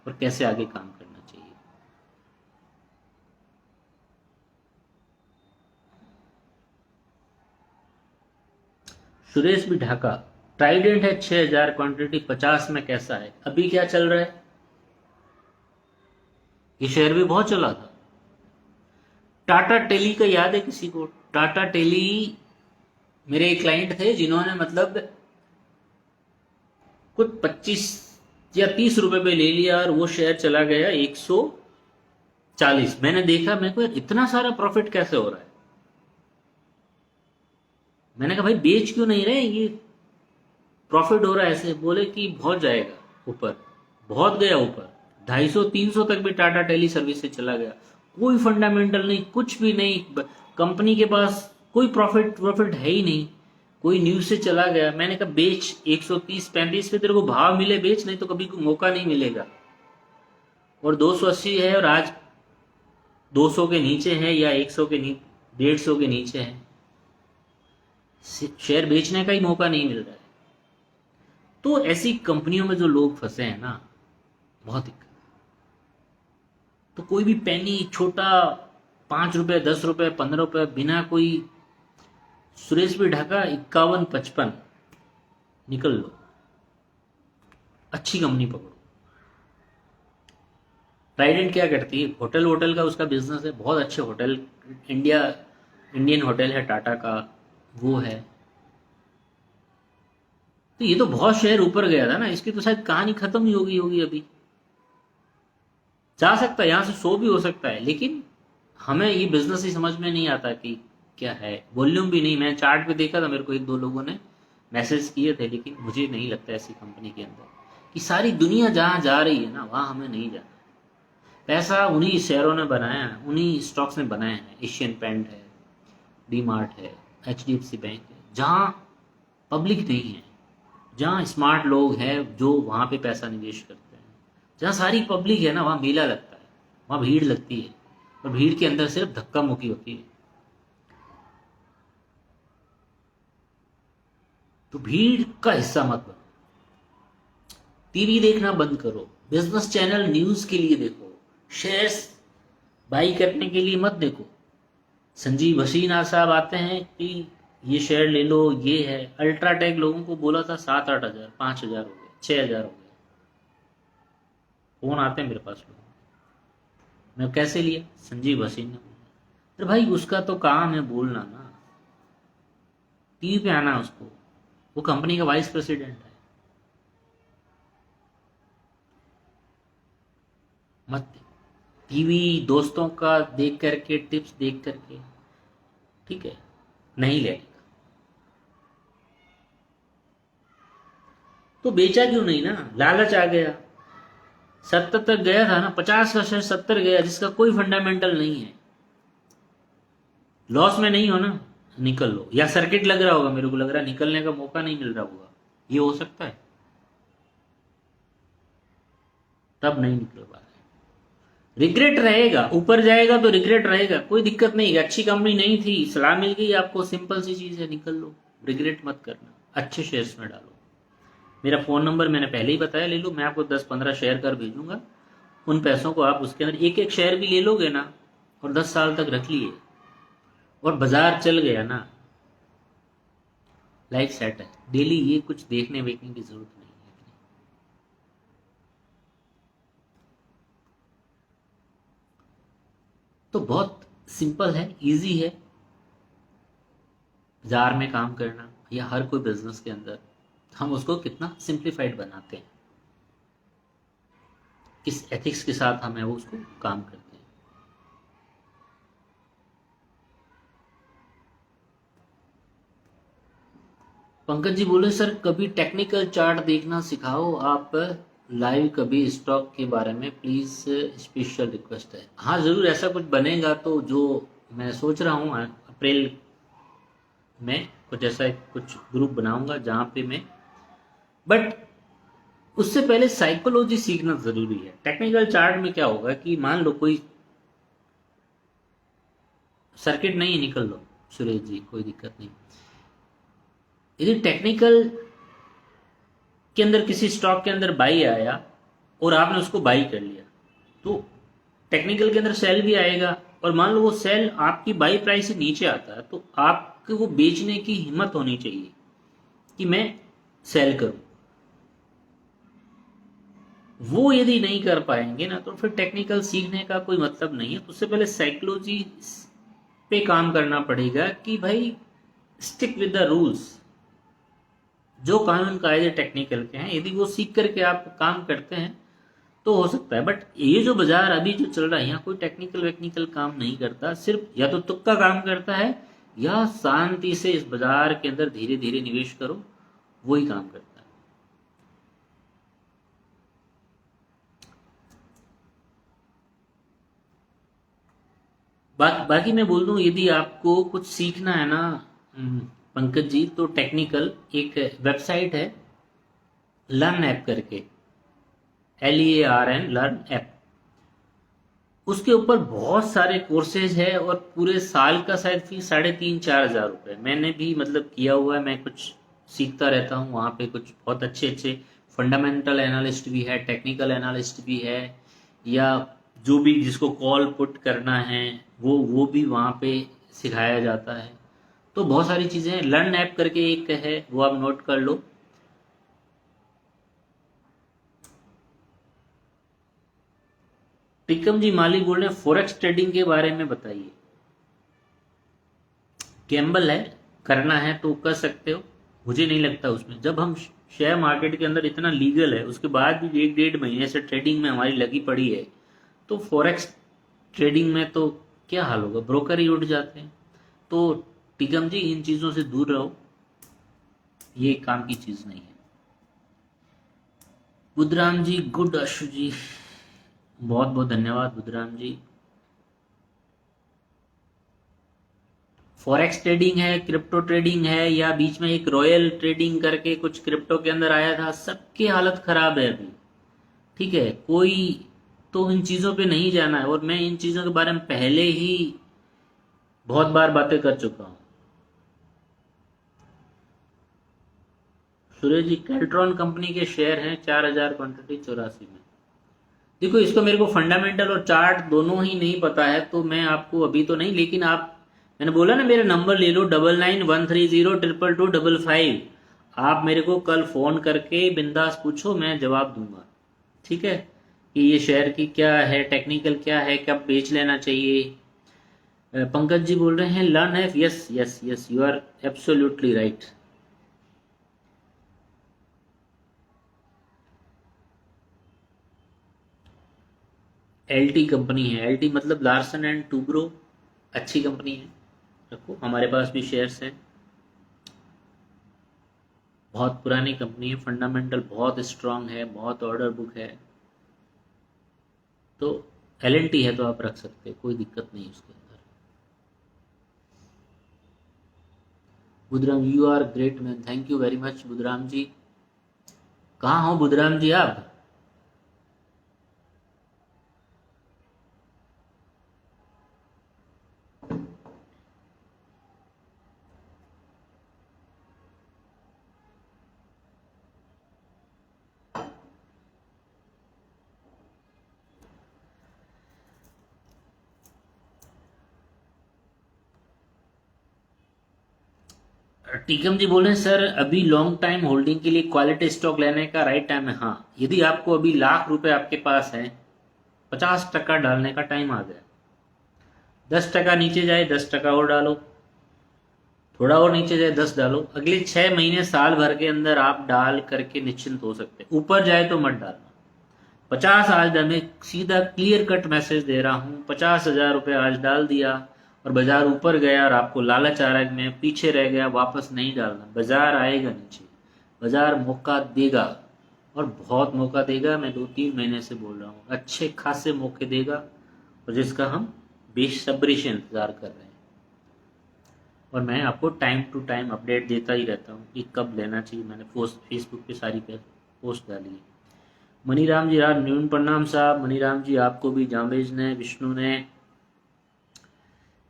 और कैसे आगे काम करना चाहिए। सुरेश भी ढाका, ट्राइडेंट है 6000, क्वांटिटी 50 में कैसा है, अभी क्या चल रहा है? ये शेयर भी बहुत चला था। टाटा टेली का याद है किसी को? टाटा टेली, मेरे एक क्लाइंट थे जिन्होंने मतलब कुछ 25 या 30 रुपए पे ले लिया और वो शेयर चला गया 140। मैंने देखा, मेरे को यार इतना सारा प्रॉफिट कैसे हो रहा है। मैंने कहा भाई बेच क्यों नहीं रहे, ये प्रॉफिट हो रहा है ऐसे। बोले कि बहुत जाएगा ऊपर, बहुत गया ऊपर, 250-300 तक भी टाटा टेली सर्विस से चला गया। कोई फंडामेंटल नहीं, कुछ भी नहीं, कंपनी के पास कोई प्रॉफिट है ही नहीं, कोई न्यूज से चला गया। मैंने कहा बेच, 130-135 पे तेरे को भाव मिले बेच, नहीं तो कभी कोई मौका नहीं मिलेगा। और 280 है और आज 200 के नीचे है या 100 के नीचे, 150 के नीचे है, शेयर बेचने का ही मौका नहीं मिल रहा है। तो ऐसी कंपनियों में जो लोग फंसे हैं ना, बहुत दिक्कत। तो कोई भी पेनी छोटा, 5 रुपए, 10 रुपए, 15 रुपए, बिना कोई, सुरेश भी ढाका 51-55, निकल लो, अच्छी कंपनी पकड़ो। ट्राइडेंट क्या करती है? होटल का उसका बिजनेस है, बहुत अच्छे होटल, इंडियन होटल है टाटा का, वो है। तो ये तो बहुत शेयर ऊपर गया था ना, इसकी तो शायद कहानी खत्म ही होगी अभी। जा सकता है, यहां से 100 भी हो सकता है, लेकिन हमें ये बिजनेस ही समझ में नहीं आता कि क्या है। वॉल्यूम भी नहीं, मैं चार्ट पे देखा था, मेरे को 1-2 लोगों ने मैसेज किए थे, लेकिन मुझे नहीं लगता ऐसी कंपनी के अंदर कि सारी दुनिया जहां जा रही है ना वहां हमें नहीं जाना। पैसा उन्हीं शेयरों ने बनाया है, उन्हीं स्टॉक्स ने बनाए हैं। एशियन पेंट है, डी मार्ट है, HDFC बैंक है, जहां पब्लिक नहीं है, जहां स्मार्ट लोग हैं जो वहां पे पैसा निवेश करते हैं, जहां सारी पब्लिक है ना, वहां मेला लगता है, वहां भीड़ लगती है, और भीड़ के अंदर सिर्फ धक्का मुक्की होती है। तो भीड़ का हिस्सा मत बनो, टीवी देखना बंद करो, बिजनेस चैनल न्यूज के लिए देखो, शेयर्स बाई करने के लिए मत देखो। संजीव हसीना साहब आते हैं कि ये शेयर ले लो, ये है। अल्ट्राटेक लोगों को बोला था 7-8 हजार, 5 हजार हो गए, 6 हजार हो गए। फोन आते हैं मेरे पास लोग, मैं कैसे लिया? संजीव हसीन ने बोला। अरे भाई उसका तो काम है बोलना ना, टीवी पे आना उसको, वो कंपनी का वाइस प्रेसिडेंट है। मत टीवी दोस्तों का देख करके, टिप्स देख करके, ठीक है, नहीं लेने का। तो बेचा क्यों नहीं ना? लालच आ गया। 70 तक गया था ना, 50 का शेयर 70 गया, जिसका कोई फंडामेंटल नहीं है। लॉस में नहीं हो ना, निकल लो। या सर्किट लग रहा होगा, मेरे को लग रहा है निकलने का मौका नहीं मिल रहा होगा, ये हो सकता है, तब नहीं निकल पा रहे। रिग्रेट रहेगा, ऊपर जाएगा तो रिग्रेट रहेगा, कोई दिक्कत नहीं है। अच्छी कंपनी नहीं थी, सलाह मिल गई आपको, सिंपल सी चीज है, निकल लो, रिग्रेट मत करना, अच्छे शेयर्स में डालो। मेरा फोन नंबर मैंने पहले ही बताया, ले लो, मैं आपको 10-15 शेयर कर भेजूंगा। उन पैसों को आप उसके अंदर एक शेयर भी ले लोगे ना, और 10 साल तक रख लिए, और बाजार चल गया ना, लाइफ सेट है। डेली ये कुछ देखने वेखने की जरूरत नहीं है। तो बहुत सिंपल है, इजी है बाजार में काम करना, या हर कोई बिजनेस के अंदर हम उसको कितना सिंप्लीफाइड बनाते हैं, किस एथिक्स के साथ हमें वो उसको काम करते हैं। पंकज जी बोले सर कभी टेक्निकल चार्ट देखना सिखाओ आप, लाइव कभी स्टॉक के बारे में प्लीज, स्पेशल रिक्वेस्ट है। हाँ जरूर, ऐसा कुछ बनेगा तो, जो मैं सोच रहा हूँ अप्रैल में कुछ ऐसा कुछ ग्रुप बनाऊंगा जहां पे मैं, बट उससे पहले साइकोलॉजी सीखना जरूरी है। टेक्निकल चार्ट में क्या होगा कि मान लो कोई सर्किट नहीं, निकल लो सुरेश जी, कोई दिक्कत नहीं। यदि टेक्निकल के अंदर किसी स्टॉक के अंदर बाई आया और आपने उसको बाई कर लिया, तो टेक्निकल के अंदर सेल भी आएगा, और मान लो वो सेल आपकी बाई प्राइस से नीचे आता है, तो आपको वो बेचने की हिम्मत होनी चाहिए कि मैं सेल करूं। वो यदि नहीं कर पाएंगे ना, तो फिर टेक्निकल सीखने का कोई मतलब नहीं है। उससे पहले साइकोलॉजी पे काम करना पड़ेगा कि भाई स्टिक विद द रूल्स। जो कानून कायदे टेक्निकल के हैं, यदि वो सीख करके आप काम करते हैं तो हो सकता है। बट ये जो बाजार अभी जो चल रहा है, यहाँ कोई टेक्निकल वेक्निकल काम नहीं करता, सिर्फ या तो तुक्का काम करता है या शांति से इस बाजार के अंदर धीरे धीरे निवेश करो, वही काम करता है। बाकी मैं बोल दूं, यदि आपको कुछ सीखना है ना पंकज जी, तो टेक्निकल एक वेबसाइट है लर्न ऐप करके, LEARN लर्न ऐप। उसके ऊपर बहुत सारे कोर्सेज है और पूरे साल का शायद फीस 3,500-4,000 रुपये। मैंने भी मतलब किया हुआ है, मैं कुछ सीखता रहता हूँ वहाँ पे। कुछ बहुत अच्छे अच्छे फंडामेंटल एनालिस्ट भी है, टेक्निकल एनालिस्ट भी है, या जो भी जिसको कॉल पुट करना है वो भी वहाँ पे सिखाया जाता है। तो बहुत सारी चीज़ें हैं। लर्न ऐप करके एक है, वो आप नोट कर लो। टिकम जी माली बोल रहे हैं फॉरेक्स ट्रेडिंग के बारे में बताइए। गैम्बल है, करना है तो कर सकते हो, मुझे नहीं लगता उसमें। जब हम शेयर मार्केट के अंदर इतना लीगल है, उसके बाद भी 1-1.5 महीने से ट्रेडिंग में हमारी लगी पड़ी है, तो फॉरेक्स ट्रेडिंग में तो क्या हाल होगा, ब्रोकर ही उठ जाते हैं। तो टिकम जी इन चीज़ों से दूर रहो, ये काम की चीज़ नहीं है। बुद्धराम जी गुड, अशु जी बहुत बहुत धन्यवाद बुद्धराम जी। फॉरेक्स ट्रेडिंग है, क्रिप्टो ट्रेडिंग है, या बीच में एक रॉयल ट्रेडिंग करके कुछ क्रिप्टो के अंदर आया था, सबकी हालत खराब है अभी। ठीक है, कोई तो इन चीज़ों पे नहीं जाना है। और मैं इन चीज़ों के बारे में पहले ही बहुत बार बातें कर चुका हूँ। सुरेश जी कैल्ट्रॉन कंपनी के शेयर हैं 4,000 क्वांटिटी 84 में। देखो, इसको मेरे को फंडामेंटल और चार्ट दोनों ही नहीं पता है, तो मैं आपको अभी तो नहीं, लेकिन आप, मैंने बोला ना मेरा नंबर ले लो 9913022255। आप मेरे को कल फोन करके बिंदास पूछो, मैं जवाब दूंगा। ठीक है, कि ये शेयर की क्या है, टेक्निकल क्या है, कब बेच लेना चाहिए। पंकज जी बोल रहे हैं लर्न है। Yes yes yes, you are absolutely right. LT company है, LT मतलब लार्सन एंड टूब्रो, अच्छी कंपनी है, रखो। हमारे पास भी शेयर्स हैं, बहुत पुरानी कंपनी है, फंडामेंटल बहुत स्ट्रांग है, बहुत ऑर्डर बुक है। तो LNT है तो आप रख सकते हैं, कोई दिक्कत नहीं उसके अंदर। Budhram you are great man, thank you very much Budhram ji. कहाँ हो बुधराम जी आप? टीकम जी बोल रहे हैं सर अभी लॉन्ग टाइम होल्डिंग के लिए क्वालिटी स्टॉक लेने का राइट टाइम है। हाँ, यदि आपको अभी ₹1,00,000 आपके पास है, 50% डालने का टाइम आ गया। 10% नीचे जाए 10% और डालो, थोड़ा और नीचे जाए 10 डालो। अगले 6 महीने साल भर के अंदर आप डाल करके निश्चिंत हो सकते हैं। ऊपर जाए तो मत डालना। 50 आज मैं सीधा क्लियर कट मैसेज दे रहा हूँ, 50,000 आज डाल दिया और बाजार ऊपर गया और आपको लालच आ रहा है, मैं पीछे रह गया, वापस नहीं डालना। बाजार आएगा नीचे, बाजार मौका देगा और बहुत मौका देगा। मैं 2-3 महीने से बोल रहा हूँ, अच्छे खासे मौके देगा और जिसका हम बेसब्री से इंतजार कर रहे हैं। और मैं आपको टाइम टू टाइम अपडेट देता ही रहता हूँ कि कब लेना चाहिए। मैंने पोस्ट फेसबुक पे सारी पोस्ट डाली है। मनीराम जी यार न्यून प्रणाम साहब। मनीराम जी आपको भी, जामेज ने, विष्णु ने।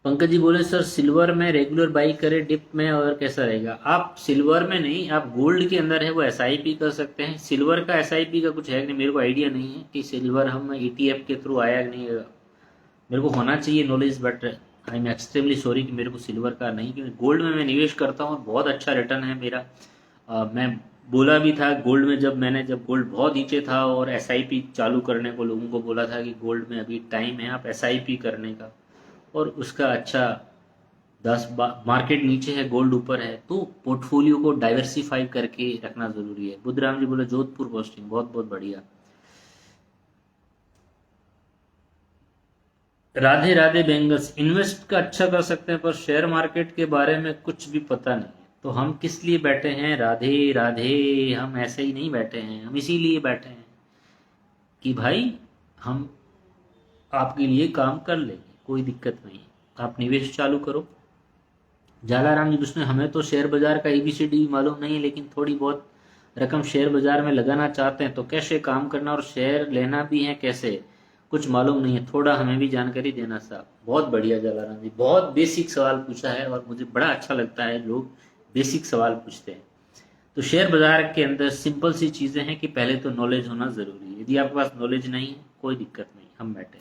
पंकज जी बोले सर सिल्वर में रेगुलर बाई करे डिप में और कैसा रहेगा? आप सिल्वर में नहीं, आप गोल्ड के अंदर है वो SIP कर सकते हैं। सिल्वर का SIP का कुछ है कि नहीं, मेरे को आइडिया नहीं है कि सिल्वर हम ETF के थ्रू आया कि नहीं। मेरे को होना चाहिए knowledge, but I am extremely sorry कि मेरे को सिल्वर का नहीं, क्योंकि गोल्ड में मैं निवेश करता हूँ, बहुत अच्छा रिटर्न है मेरा। मैं बोला भी था गोल्ड में, जब गोल्ड बहुत नीचे था और एसआईपी चालू करने को लोगों को बोला था कि गोल्ड में अभी टाइम है आप एसआईपी करने का, और उसका अच्छा मार्केट नीचे है गोल्ड ऊपर है, तो पोर्टफोलियो को डाइवर्सिफाई करके रखना जरूरी है। बुद्धराम जी बोले जोधपुर पोस्टिंग, बहुत बहुत बढ़िया। राधे राधे बेंगल्स, इन्वेस्ट का अच्छा कर सकते हैं पर शेयर मार्केट के बारे में कुछ भी पता नहीं है, तो हम किस लिए बैठे हैं? राधे राधे, हम ऐसे ही नहीं बैठे हैं, हम इसीलिए बैठे हैं कि भाई हम आपके लिए काम कर लेंगे, कोई दिक्कत नहीं है, आप निवेश चालू करो। जालाराम जी उसने, हमें तो शेयर बाजार का एबीसीडी मालूम नहीं है, लेकिन थोड़ी बहुत रकम शेयर बाजार में लगाना चाहते हैं, तो कैसे काम करना और शेयर लेना भी है कैसे, कुछ मालूम नहीं है, थोड़ा हमें भी जानकारी देना साहब। बहुत बढ़िया जालाराम जी, बहुत बेसिक सवाल पूछा है और मुझे बड़ा अच्छा लगता है लोग बेसिक सवाल पूछते हैं। तो शेयर बाजार के अंदर सिंपल सी चीजें हैं कि पहले तो नॉलेज होना जरूरी है। यदि आपके पास नॉलेज नहीं है कोई दिक्कत नहीं, हम बैठे।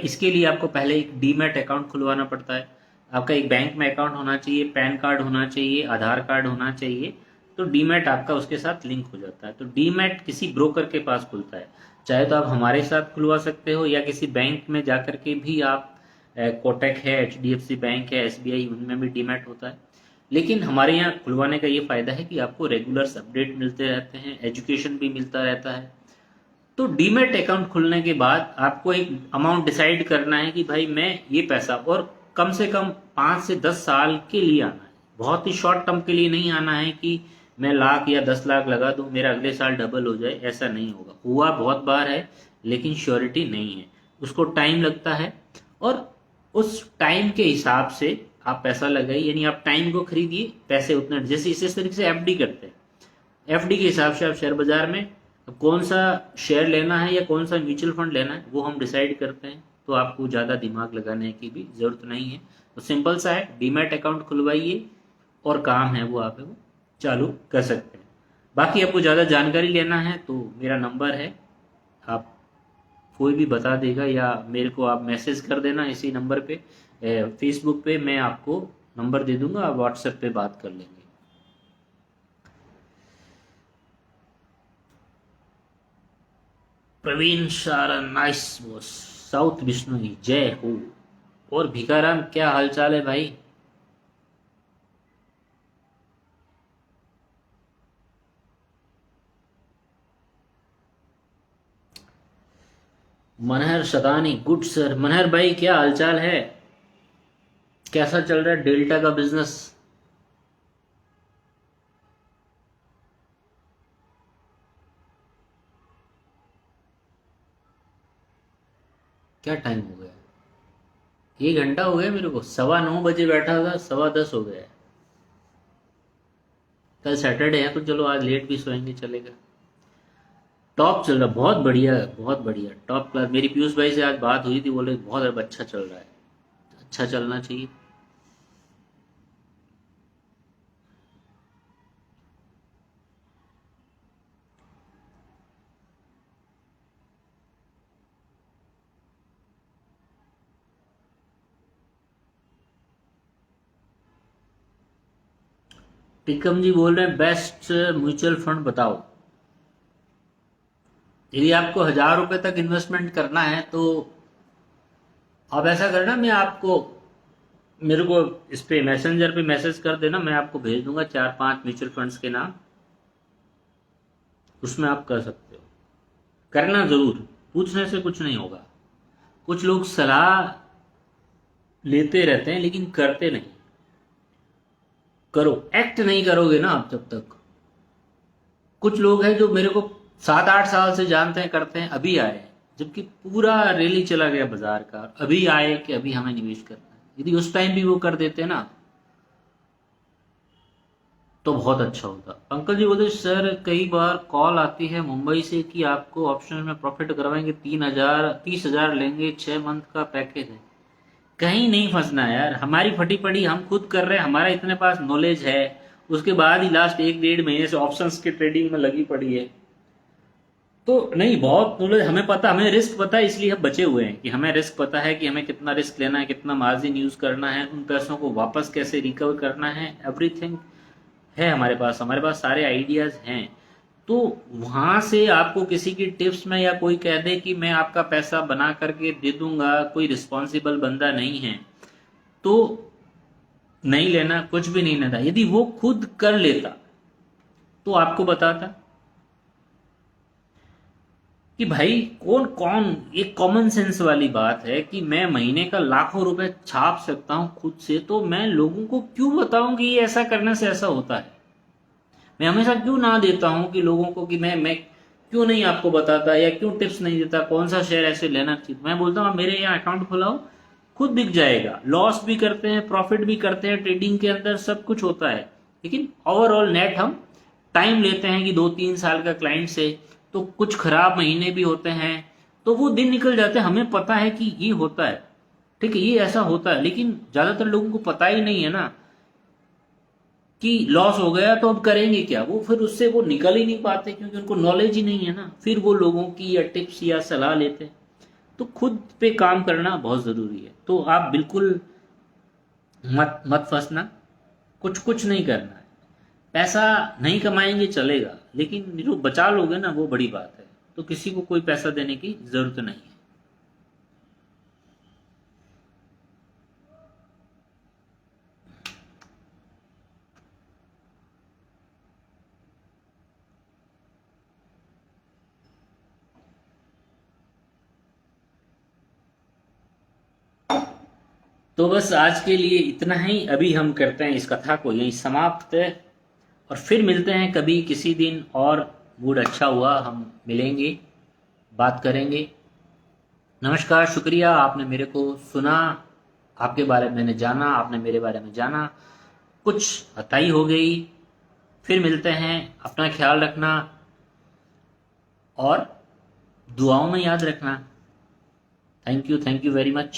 इसके लिए आपको पहले एक डीमैट अकाउंट खुलवाना पड़ता है। आपका एक बैंक में अकाउंट होना चाहिए, पैन कार्ड होना चाहिए, आधार कार्ड होना चाहिए, तो डीमैट आपका उसके साथ लिंक हो जाता है। तो डीमैट किसी ब्रोकर के पास खुलता है, चाहे तो आप हमारे साथ खुलवा सकते हो या किसी बैंक में जाकर के भी आप, कोटक है, एचडीएफसी बैंक है, एसबीआई, उनमें भी डीमैट होता है। लेकिन हमारे यहाँ खुलवाने का ये फायदा है कि आपको रेगुलर अपडेट मिलते रहते हैं, एजुकेशन भी मिलता रहता है। तो डीमैट अकाउंट खुलने के बाद आपको एक अमाउंट डिसाइड करना है कि भाई मैं ये पैसा, और कम से कम 5 से 10 साल के लिए आना है, बहुत ही शॉर्ट टर्म के लिए नहीं आना है कि मैं लाख या 10 लाख लगा दूं मेरा अगले साल डबल हो जाए, ऐसा नहीं होगा। हुआ बहुत बार है लेकिन श्योरिटी नहीं है, उसको टाइम लगता है, और उस टाइम के हिसाब से आप पैसा लगाइए, यानी आप टाइम को खरीदिए, पैसे उतने, जैसे इस तरीके से एफडी करते हैं, एफडी के हिसाब से आप शेयर बाजार में कौन सा शेयर लेना है या कौन सा म्यूचुअल फंड लेना है वो हम डिसाइड करते हैं, तो आपको ज़्यादा दिमाग लगाने की भी ज़रूरत नहीं है। तो सिंपल सा है, डीमैट अकाउंट खुलवाइए और काम है वो आप वो चालू कर सकते हैं। बाकी आपको ज़्यादा जानकारी लेना है तो मेरा नंबर है, आप कोई भी बता देगा, या मेरे को आप मैसेज कर देना इसी नंबर पे, फेसबुक पे मैं आपको नंबर दे दूंगा, आप व्हाट्सएप पे बात कर लेंगे। प्रवीण सारा, नाइस बॉस, साउथ विष्णु की जय हो। और भिकाराम, क्या हालचाल है भाई? Manhar Shatani, good sir. मनहर भाई क्या हालचाल है, कैसा चल रहा है डेल्टा का बिजनेस? क्या टाइम हो गया? 1 घंटा हो गया मेरे को, 9:15 बैठा था, 10:15 हो गया है। कल सैटरडे है तो चलो आज लेट भी सोएंगे, चलेगा। टॉप चल रहा, बहुत बढ़िया, बहुत बढ़िया, टॉप क्लास। मेरी पीयूष भाई से आज बात हुई थी, बोले बहुत अच्छा चल रहा है, अच्छा चलना चाहिए। टिकम जी बोल रहे हैं बेस्ट म्यूचुअल फंड बताओ। यदि आपको 1000 रुपए तक इन्वेस्टमेंट करना है तो आप ऐसा करना, मैं आपको, मेरे को इस पे मैसेंजर पे मैसेज कर देना, मैं आपको भेज दूंगा 4-5 म्यूचुअल फंड्स के नाम, उसमें आप कर सकते हो। करना जरूर, पूछने से कुछ नहीं होगा। कुछ लोग सलाह लेते रहते हैं लेकिन करते नहीं। करो, एक्ट नहीं करोगे ना आप जब तक। कुछ लोग हैं जो मेरे को 7-8 साल से जानते हैं, करते हैं, अभी आए, जबकि पूरा रैली चला गया बाजार का, अभी आए कि अभी हमें निवेश करना है। यदि उस टाइम भी वो कर देते ना तो बहुत अच्छा होता। पंकज जी बोलते सर कई बार कॉल आती है मुंबई से कि आपको ऑप्शन में प्रॉफिट करवाएंगे, 30,000 लेंगे, 6 मंथ का पैकेज है। कहीं नहीं फंसना है यार, हमारी फटी पड़ी हम खुद कर रहे हैं, हमारा इतने पास नॉलेज है, उसके बाद ही लास्ट 1-1.5 महीने से ऑप्शंस की ट्रेडिंग में लगी पड़ी है। तो नहीं, बहुत नॉलेज हमें पता, हमें रिस्क पता है, इसलिए हम बचे हुए हैं कि हमें रिस्क पता है कि हमें कितना रिस्क लेना है, कितना मार्जिन यूज करना है, उन पैसों को वापस कैसे रिकवर करना है, एवरीथिंग है हमारे पास सारे आइडियाज हैं। तो वहां से आपको किसी की टिप्स में या कोई कह दे कि मैं आपका पैसा बना करके दे दूंगा, कोई रिस्पॉन्सिबल बंदा नहीं है, तो नहीं लेना, कुछ भी नहीं लेना। यदि वो खुद कर लेता तो आपको बताता कि भाई कौन कौन, एक कॉमन सेंस वाली बात है कि मैं महीने का लाखों रुपए छाप सकता हूं खुद से, तो मैं लोगों को क्यों बताऊं कि ये ऐसा करने से ऐसा होता है। मैं हमेशा क्यों ना देता हूं कि लोगों को कि मैं क्यों नहीं आपको बताता या क्यों टिप्स नहीं देता कौन सा शेयर ऐसे लेना चाहिए। मैं बोलता हूं आप मेरे यहाँ अकाउंट खुलाओ, खुद बिक जाएगा। लॉस भी करते हैं, प्रॉफिट भी करते हैं, ट्रेडिंग के अंदर सब कुछ होता है, लेकिन ओवरऑल नेट हम टाइम लेते हैं कि 2-3 साल का क्लाइंट से, तो कुछ खराब महीने भी होते हैं, तो वो दिन निकल जाते हैं, हमें पता है कि ये होता है, ठीक है, ये ऐसा होता है, लेकिन ज्यादातर लोगों को पता ही नहीं है ना कि लॉस हो गया तो अब करेंगे क्या। वो फिर उससे वो निकल ही नहीं पाते क्योंकि उनको नॉलेज ही नहीं है ना, फिर वो लोगों की या टिप्स या सलाह लेते हैं। तो खुद पे काम करना बहुत जरूरी है। तो आप बिल्कुल मत मत फंसना, कुछ कुछ नहीं करना है। पैसा नहीं कमाएंगे चलेगा, लेकिन जो बचा लोगे ना वो बड़ी बात है। तो किसी को कोई पैसा देने की जरूरत नहीं है। तो बस आज के लिए इतना ही। अभी हम करते हैं इस कथा को यहीं समाप्त, और फिर मिलते हैं कभी किसी दिन और। मूड अच्छा हुआ हम मिलेंगे, बात करेंगे। नमस्कार, शुक्रिया, आपने मेरे को सुना, आपके बारे में मैंने जाना, आपने मेरे बारे में जाना, कुछ अताई हो गई। फिर मिलते हैं, अपना ख्याल रखना और दुआओं में याद रखना। Thank you very much.